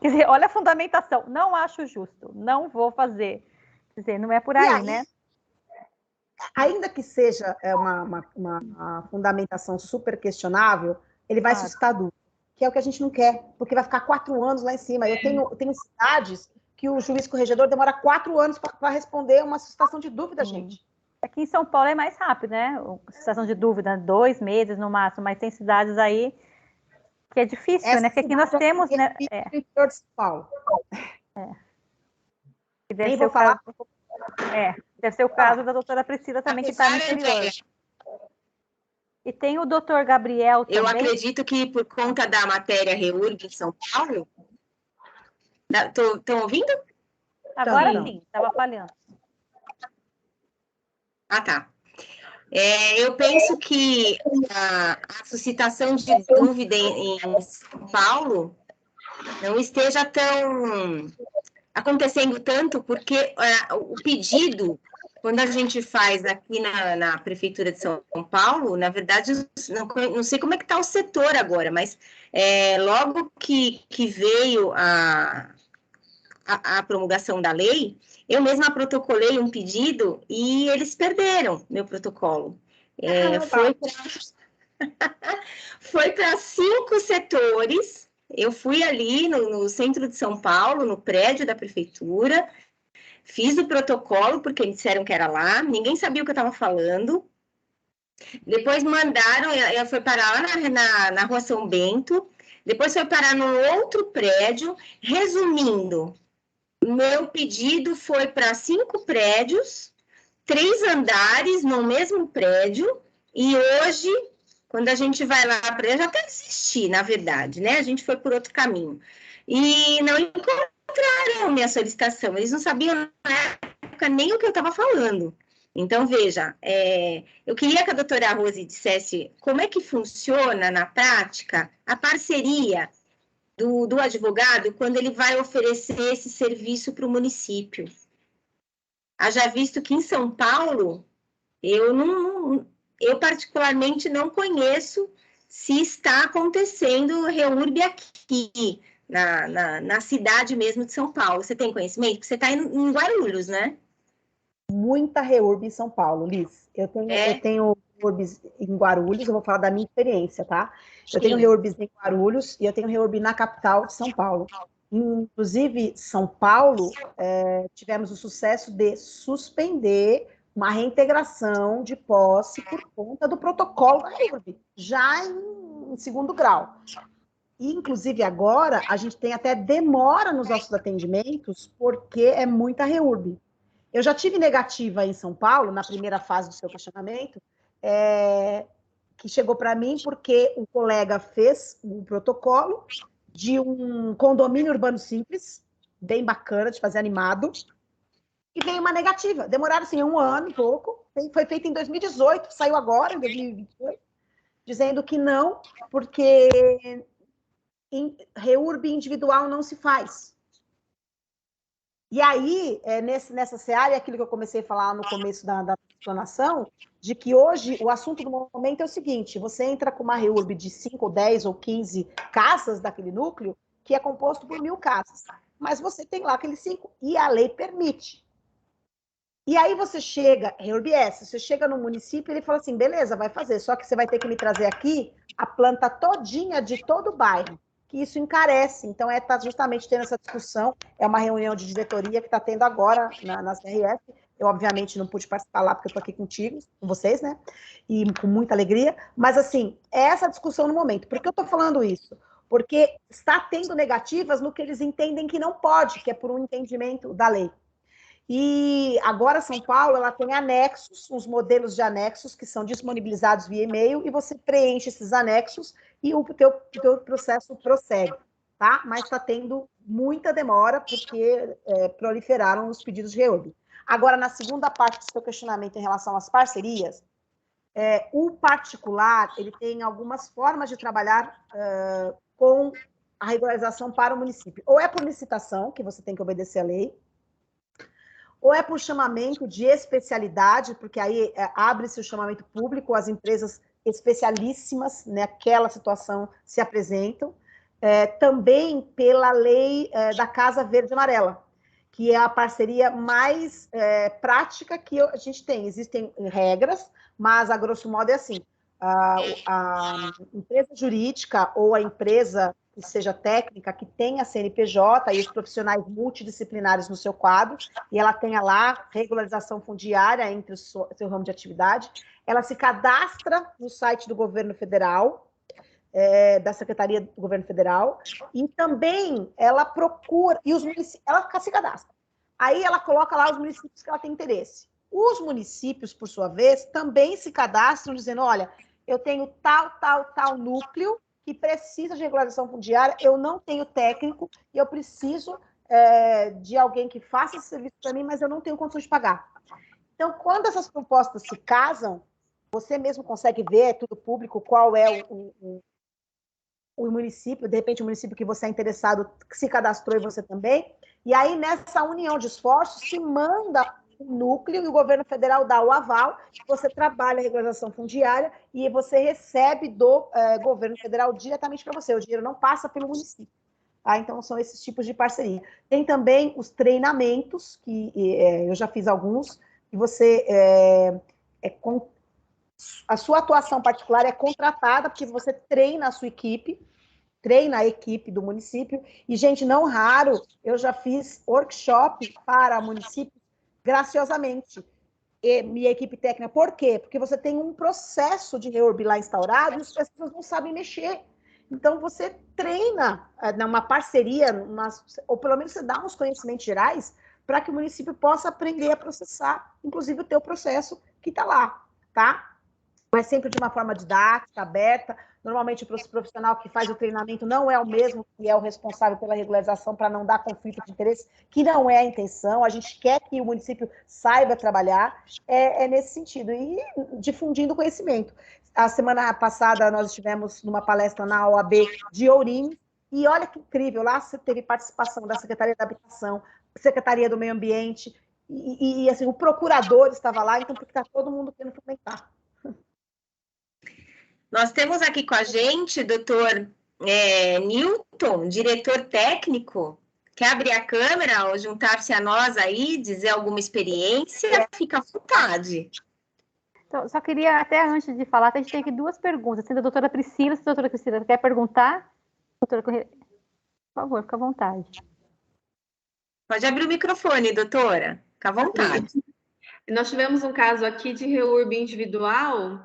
Speaker 3: Quer dizer, olha a fundamentação. Não acho justo. Não vou fazer. Quer dizer, não é por aí, né?
Speaker 2: Ainda que seja uma fundamentação super questionável, ele vai suscitar dúvida, que é o que a gente não quer, porque vai ficar 4 anos lá em cima. Eu tenho cidades que o juiz corregedor demora 4 anos para responder uma suscitação de dúvida, gente.
Speaker 3: Aqui em São Paulo é mais rápido, né? Situação de dúvida, 2 meses no máximo, mas tem cidades aí que é difícil, né? Porque aqui nós temos, né?
Speaker 2: No interior de São Paulo.
Speaker 3: Deve ser o caso. Deve ser o caso da doutora Priscila também, que está no interior. E tem o doutor Gabriel também.
Speaker 1: Eu acredito que por conta da matéria REURB em São Paulo... Estão ouvindo?
Speaker 3: Agora sim, estava falhando.
Speaker 1: Tá. Eu penso que a suscitação de dúvida em São Paulo não esteja acontecendo tanto, porque o pedido, quando a gente faz aqui na Prefeitura de São Paulo, na verdade, não sei como é que está o setor agora, mas logo que veio a promulgação da lei, eu mesma protocolei um pedido e eles perderam meu protocolo. Foi para 5 setores. Eu fui ali no centro de São Paulo, no prédio da prefeitura, Fiz o protocolo, porque me disseram que era lá, ninguém sabia o que eu estava falando. Depois mandaram, eu fui parar lá na Rua São Bento, depois foi parar num outro prédio. Resumindo, meu pedido foi para 5 prédios, 3 andares no mesmo prédio, e hoje, quando a gente vai lá, eu já até desisti, na verdade, né? A gente foi por outro caminho. E não encontraram minha solicitação, eles não sabiam na época nem o que eu estava falando. Então, veja, eu queria que a doutora Rose dissesse como é que funciona na prática a parceria do advogado quando ele vai oferecer esse serviço para o município. Haja visto que em São Paulo, eu particularmente não conheço se está acontecendo REURB aqui, na cidade mesmo de São Paulo. Você tem conhecimento? Porque você está em Guarulhos, né?
Speaker 2: Muita REURB em São Paulo, Liz. Eu tenho REURBs em Guarulhos, eu vou falar da minha experiência, tá? Eu tenho REURBs em Guarulhos e eu tenho REURB na capital de São Paulo. Inclusive, São Paulo, tivemos o sucesso de suspender uma reintegração de posse por conta do protocolo da REURB, já em segundo grau. E, inclusive, agora, a gente tem até demora nos nossos atendimentos, porque é muita REURB. Eu já tive negativa em São Paulo, na primeira fase do seu questionamento, que chegou para mim porque um colega fez um protocolo de um condomínio urbano simples, bem bacana, de fazer animado, e veio uma negativa. Demoraram, assim, 1 ano e pouco. Foi feito em 2018, saiu agora, em 2022, dizendo que não, porque REURB individual não se faz. E aí, nessa seara, é aquilo que eu comecei a falar no começo da explanação, de que hoje o assunto do momento é o seguinte: você entra com uma REURB de 5, 10 ou 15 casas daquele núcleo, que é composto por 1.000 casas. Mas você tem lá aqueles 5, e a lei permite. E aí você chega, REURB S, você chega no município e ele fala assim, beleza, vai fazer, só que você vai ter que me trazer aqui a planta todinha de todo o bairro, que isso encarece. Então, tá justamente tendo essa discussão, é uma reunião de diretoria que está tendo agora na CRF. Eu, obviamente, não pude participar lá, porque eu estou aqui contigo, com vocês, né? E com muita alegria. Mas, assim, é essa discussão no momento. Por que eu estou falando isso? Porque está tendo negativas no que eles entendem que não pode, que é por um entendimento da lei. E agora São Paulo, ela tem anexos, uns modelos de anexos que são disponibilizados via e-mail, e você preenche esses anexos e o teu processo prossegue, tá? Mas está tendo muita demora, porque proliferaram os pedidos de REURB. Agora, na segunda parte do seu questionamento em relação às parcerias, o particular, ele tem algumas formas de trabalhar com a regularização para o município. Ou é por licitação, que você tem que obedecer à lei, ou é por chamamento de especialidade, porque aí abre-se o chamamento público, as empresas especialíssimas naquela situação se apresentam, também pela lei da Casa Verde e Amarela, que é a parceria mais prática que a gente tem. Existem regras, mas, a grosso modo, é assim, a empresa jurídica ou a empresa que seja técnica, que tenha CNPJ e os profissionais multidisciplinares no seu quadro, e ela tenha lá regularização fundiária entre o seu ramo de atividade, ela se cadastra no site do governo federal, da Secretaria do Governo Federal, e também ela procura, e os municípios, ela se cadastra. Aí ela coloca lá os municípios que ela tem interesse. Os municípios, por sua vez, também se cadastram dizendo, olha, eu tenho tal núcleo que precisa de regularização fundiária, eu não tenho técnico e eu preciso de alguém que faça esse serviço para mim, mas eu não tenho condições de pagar. Então, quando essas propostas se casam, você mesmo consegue ver, é tudo público, qual é o município, de repente o município que você é interessado, que se cadastrou e você também, e aí nessa união de esforços se manda um núcleo e o governo federal dá o aval, você trabalha a regularização fundiária e você recebe do governo federal diretamente para você, o dinheiro não passa pelo município. Tá? Então, são esses tipos de parceria. Tem também os treinamentos, que eu já fiz alguns, que você a sua atuação particular é contratada, porque você treina a sua equipe, treina a equipe do município, e, gente, não raro, eu já fiz workshop para municípios graciosamente, e minha equipe técnica. Por quê? Porque você tem um processo de REURB lá instaurado e as pessoas não sabem mexer. Então, você treina numa parceria, ou pelo menos você dá uns conhecimentos gerais para que o município possa aprender a processar, inclusive o teu processo que está lá, tá? Mas sempre de uma forma didática, aberta. Normalmente, o profissional que faz o treinamento não é o mesmo que é o responsável pela regularização, para não dar conflito de interesse, que não é a intenção. A gente quer que o município saiba trabalhar, é nesse sentido, e difundindo conhecimento. A semana passada, nós estivemos numa palestra na OAB de Ourinhos, e olha que incrível, lá você teve participação da Secretaria da Habitação, Secretaria do Meio Ambiente, e assim, o procurador estava lá, então, porque está todo mundo querendo fomentar.
Speaker 1: Nós temos aqui com a gente, doutor Newton, diretor técnico. Quer abrir a câmera ou juntar-se a nós aí, dizer alguma experiência? Fica à vontade.
Speaker 3: Então, só queria, até antes de falar, a gente tem aqui duas perguntas. Tem da doutora Priscila, se a doutora Priscila quer perguntar? Doutora Correia, por favor, fica à vontade.
Speaker 1: Pode abrir o microfone, doutora. Fica à vontade.
Speaker 5: Nós tivemos um caso aqui de REURB individual,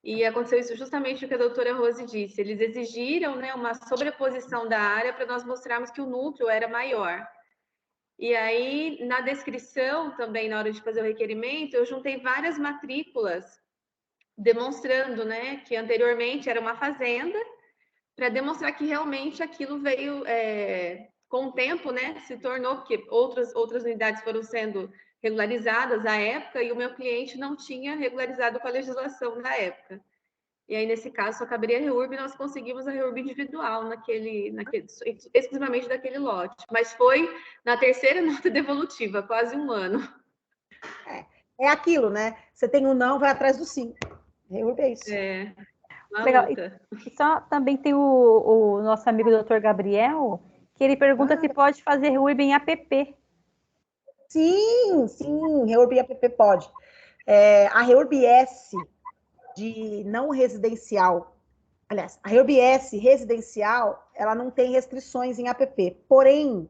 Speaker 5: e aconteceu isso justamente o que a doutora Rose disse. Eles exigiram, né, uma sobreposição da área para nós mostrarmos que o núcleo era maior. E aí, na descrição também, na hora de fazer o requerimento, eu juntei várias matrículas demonstrando, né, que anteriormente era uma fazenda, para demonstrar que realmente aquilo veio, com o tempo, né, se tornou, porque outras unidades foram sendo regularizadas à época, e o meu cliente não tinha regularizado com a legislação da época. E aí, nesse caso, só caberia a REURB, e nós conseguimos a REURB individual exclusivamente daquele lote. Mas foi na terceira nota devolutiva, quase um ano.
Speaker 2: É aquilo, né? Você tem um não, vai atrás do sim. REURB é isso.
Speaker 3: Legal. E só também tem o nosso amigo doutor Gabriel, que ele pergunta se pode fazer REURB em APP.
Speaker 2: Sim, REURB e APP pode. A REURB S de não residencial, aliás, a REURB S residencial, ela não tem restrições em APP. Porém,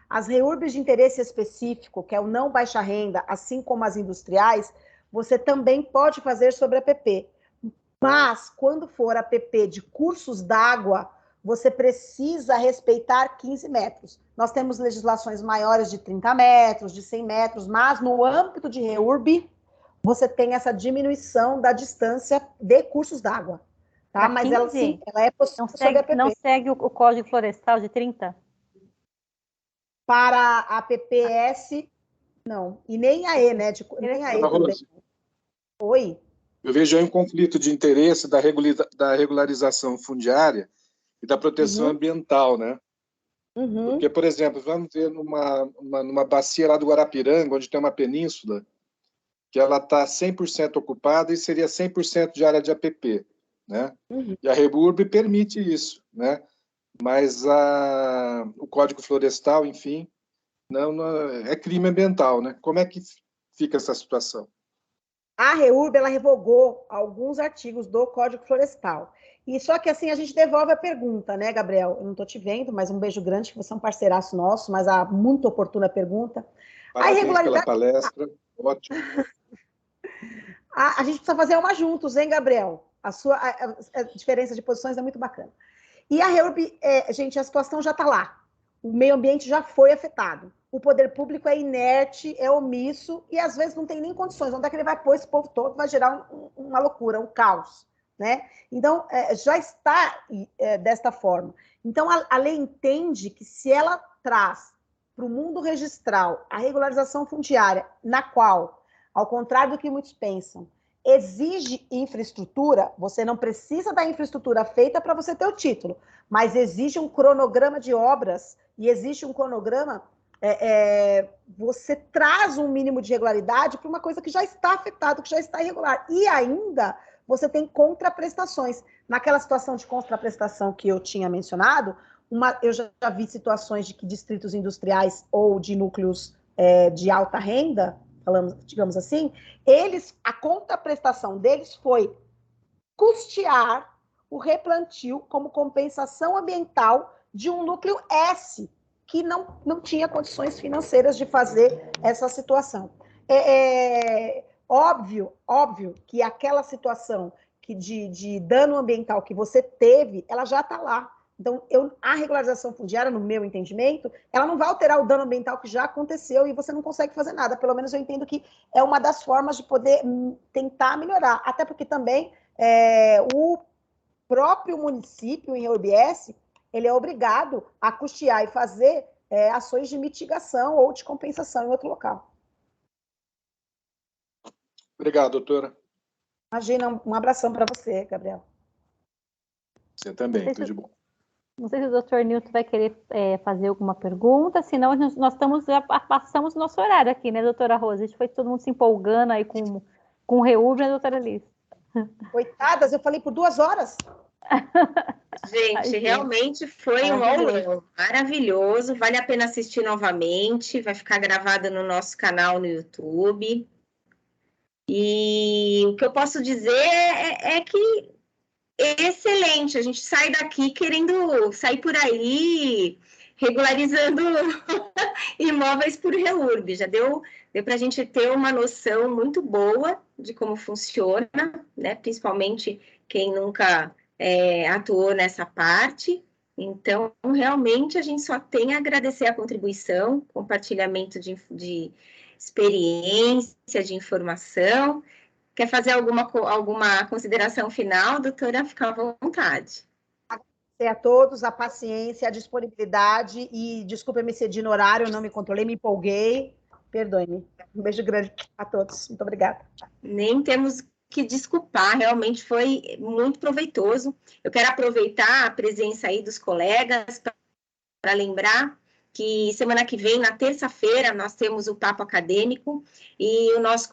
Speaker 2: as REURBs de interesse específico, que é o não baixa renda, assim como as industriais, você também pode fazer sobre APP. Mas, quando for APP de cursos d'água, você precisa respeitar 15 metros. Nós temos legislações maiores de 30 metros, de 100 metros, mas no âmbito de REURB, você tem essa diminuição da distância de cursos d'água. Tá? Mas ela, sim, ela é possível sobre APP.
Speaker 3: Não segue o Código Florestal de 30?
Speaker 2: Para a PPS, não. E nem a E, né? Nem a E também. Oi?
Speaker 6: Eu vejo aí um conflito de interesse da regularização fundiária e da proteção ambiental, né? Porque, por exemplo, vamos ver numa bacia lá do Guarapiranga, onde tem uma península, que ela está 100% ocupada e seria 100% de área de APP, né? E a REURB permite isso, né? Mas o Código Florestal, enfim, não é crime ambiental, né? Como é que fica essa situação?
Speaker 2: A REURB, ela revogou alguns artigos do Código Florestal. E só que assim, a gente devolve a pergunta, né, Gabriel? Eu não estou te vendo, mas um beijo grande, que você é um parceiraço nosso, mas a muito oportuna pergunta.
Speaker 6: Parabéns pela palestra, ótimo.
Speaker 2: A gente precisa fazer uma juntos, hein, Gabriel? A diferença de posições é muito bacana. E a REURB, gente, a situação já está lá. O meio ambiente já foi afetado. O poder público é inerte, é omisso, e às vezes não tem nem condições. Onde é que ele vai pôr esse povo todo? Vai gerar uma loucura, um caos, né? Então, já está desta forma. Então, a lei entende que se ela traz para o mundo registral a regularização fundiária, na qual, ao contrário do que muitos pensam, exige infraestrutura, você não precisa da infraestrutura feita para você ter o título, mas exige um cronograma de obras e existe um cronograma, você traz um mínimo de regularidade para uma coisa que já está afetada, que já está irregular. E ainda você tem contraprestações. Naquela situação de contraprestação que eu tinha mencionado, eu já vi situações de que distritos industriais ou de núcleos de alta renda, digamos assim, a contraprestação deles foi custear o replantio como compensação ambiental de um núcleo S, que não tinha condições financeiras de fazer essa situação. Óbvio que aquela situação de dano ambiental que você teve, ela já está lá. Então, a regularização fundiária, no meu entendimento, ela não vai alterar o dano ambiental que já aconteceu e você não consegue fazer nada. Pelo menos eu entendo que é uma das formas de poder tentar melhorar. Até porque também o próprio município, em RBS, ele é obrigado a custear e fazer ações de mitigação ou de compensação em outro local.
Speaker 6: Obrigado, doutora.
Speaker 2: Imagina, um abração para você, Gabriel.
Speaker 6: Você também, tudo de bom.
Speaker 3: Não sei se o doutor Nilton vai querer fazer alguma pergunta, senão nós já passamos o nosso horário aqui, né, doutora Rosa? A gente foi todo mundo se empolgando aí com o REURB, né, doutora Liz?
Speaker 2: Coitadas, eu falei por 2 horas.
Speaker 1: Gente, realmente foi um aulão maravilhoso, vale a pena assistir novamente, vai ficar gravado no nosso canal no YouTube. E o que eu posso dizer é que é excelente, a gente sai daqui querendo sair por aí regularizando imóveis por REURB, já deu para a gente ter uma noção muito boa de como funciona, né? Principalmente quem nunca atuou nessa parte. Então, realmente, a gente só tem a agradecer a contribuição, compartilhamento de experiência, de informação. Quer fazer alguma consideração final, doutora? Fica à vontade.
Speaker 2: Agradecer a todos a paciência, a disponibilidade e desculpa-me se de no horário, eu não me controlei, me empolguei. Perdoe-me. Um beijo grande a todos. Muito obrigada.
Speaker 1: Nem temos que desculpar, realmente foi muito proveitoso. Eu quero aproveitar a presença aí dos colegas para lembrar que semana que vem, na terça-feira, nós temos o Papo Acadêmico e o nosso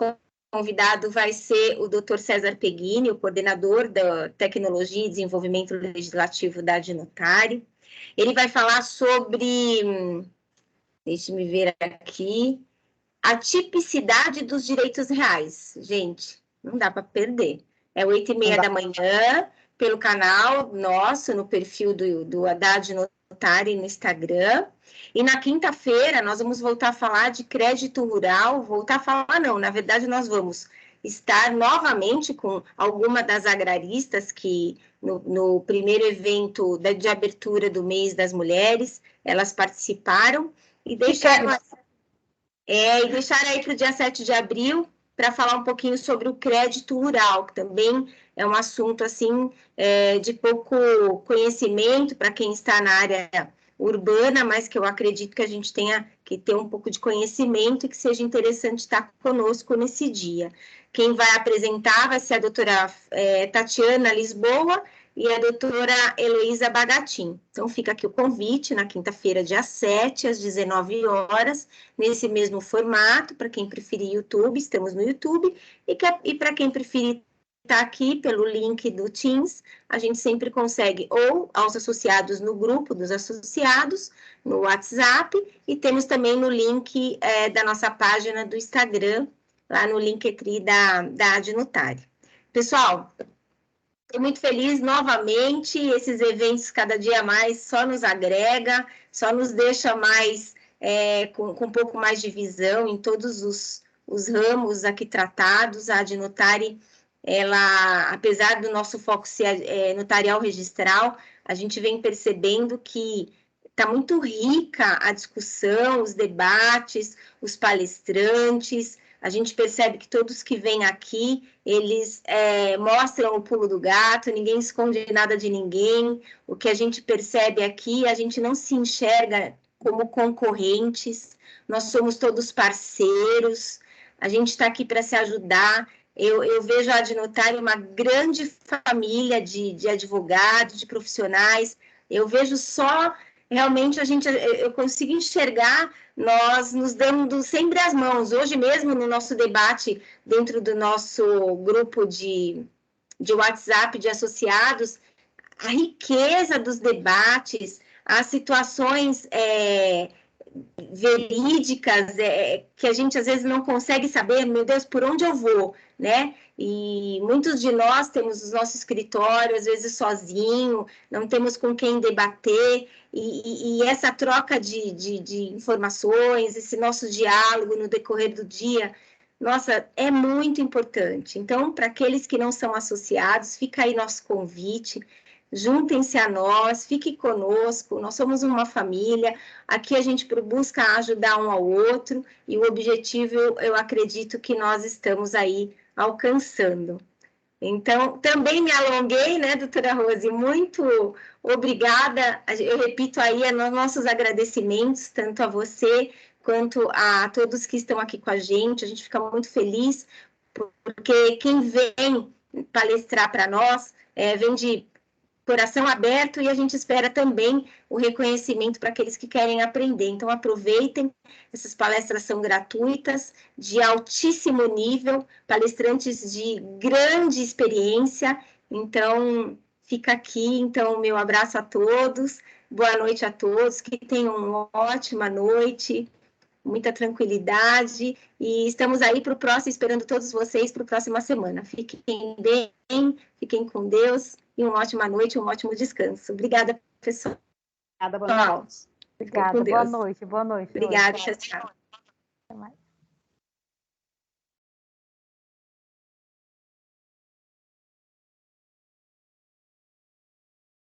Speaker 1: convidado vai ser o Dr. César Peghini, o coordenador da Tecnologia e Desenvolvimento Legislativo da Adnotário. Ele vai falar sobre, deixe-me ver aqui, a tipicidade dos direitos reais. Gente, não dá para perder. É 8h30 da manhã, pelo canal nosso, no perfil da Adnotário no Instagram. E na quinta-feira, nós vamos voltar a falar de crédito rural. Voltar a falar, não, na verdade, nós vamos estar novamente com alguma das agraristas que, no primeiro evento de abertura do mês das mulheres, elas participaram e deixaram aí para o dia 7 de abril para falar um pouquinho sobre o crédito rural, que também é um assunto assim de pouco conhecimento para quem está na área urbana, mas que eu acredito que a gente tenha que ter um pouco de conhecimento e que seja interessante estar conosco nesse dia. Quem vai apresentar vai ser a doutora Tatiana Lisboa e a doutora Heloísa Bagatin. Então, fica aqui o convite, na quinta-feira, dia 7, às 19 horas, nesse mesmo formato, para quem preferir YouTube, estamos no YouTube, e para quem preferir estar aqui pelo link do Teams, a gente sempre consegue, ou aos associados no grupo dos associados, no WhatsApp, e temos também no link da nossa página do Instagram, lá no Linktree da Adnotário. Pessoal, estou muito feliz novamente, esses eventos cada dia mais só nos agrega, só nos deixa mais, com um pouco mais de visão em todos os ramos aqui tratados. A Adnotário, ela, apesar do nosso foco ser notarial registral, a gente vem percebendo que está muito rica a discussão, os debates, os palestrantes. A gente percebe que todos que vêm aqui, eles mostram o pulo do gato, ninguém esconde nada de ninguém. O que a gente percebe aqui, a gente não se enxerga como concorrentes, nós somos todos parceiros, a gente está aqui para se ajudar. Eu vejo a Adnotário uma grande família de advogados, de profissionais. Eu vejo só, realmente, eu consigo enxergar nós nos dando sempre as mãos. Hoje mesmo, no nosso debate, dentro do nosso grupo de WhatsApp de associados, a riqueza dos debates, as situações verídicas, que a gente às vezes não consegue saber, meu Deus, por onde eu vou, né? E muitos de nós temos o nosso escritório, às vezes sozinho, não temos com quem debater, e essa troca de informações, esse nosso diálogo no decorrer do dia, nossa, é muito importante. Então, para aqueles que não são associados, fica aí nosso convite, juntem-se a nós, fiquem conosco, nós somos uma família, aqui a gente busca ajudar um ao outro, e o objetivo, eu acredito que nós estamos aí alcançando. Então, também me alonguei, né, doutora Rose? Muito obrigada. Eu repito aí nossos agradecimentos, tanto a você quanto a todos que estão aqui com a gente. A gente fica muito feliz, porque quem vem palestrar para nós vem de coração aberto, e a gente espera também o reconhecimento para aqueles que querem aprender. Então, aproveitem, essas palestras são gratuitas, de altíssimo nível, palestrantes de grande experiência. Então, fica aqui, então, meu abraço a todos, boa noite a todos, que tenham uma ótima noite, muita tranquilidade, e estamos aí para o próximo, esperando todos vocês para a próxima semana. Fiquem bem, fiquem com Deus, e uma ótima noite, um ótimo descanso. Obrigada, pessoal.
Speaker 2: Obrigada, boa noite.
Speaker 3: Obrigada, boa noite, boa noite.
Speaker 1: Obrigada, tchau, tchau.
Speaker 3: Até mais.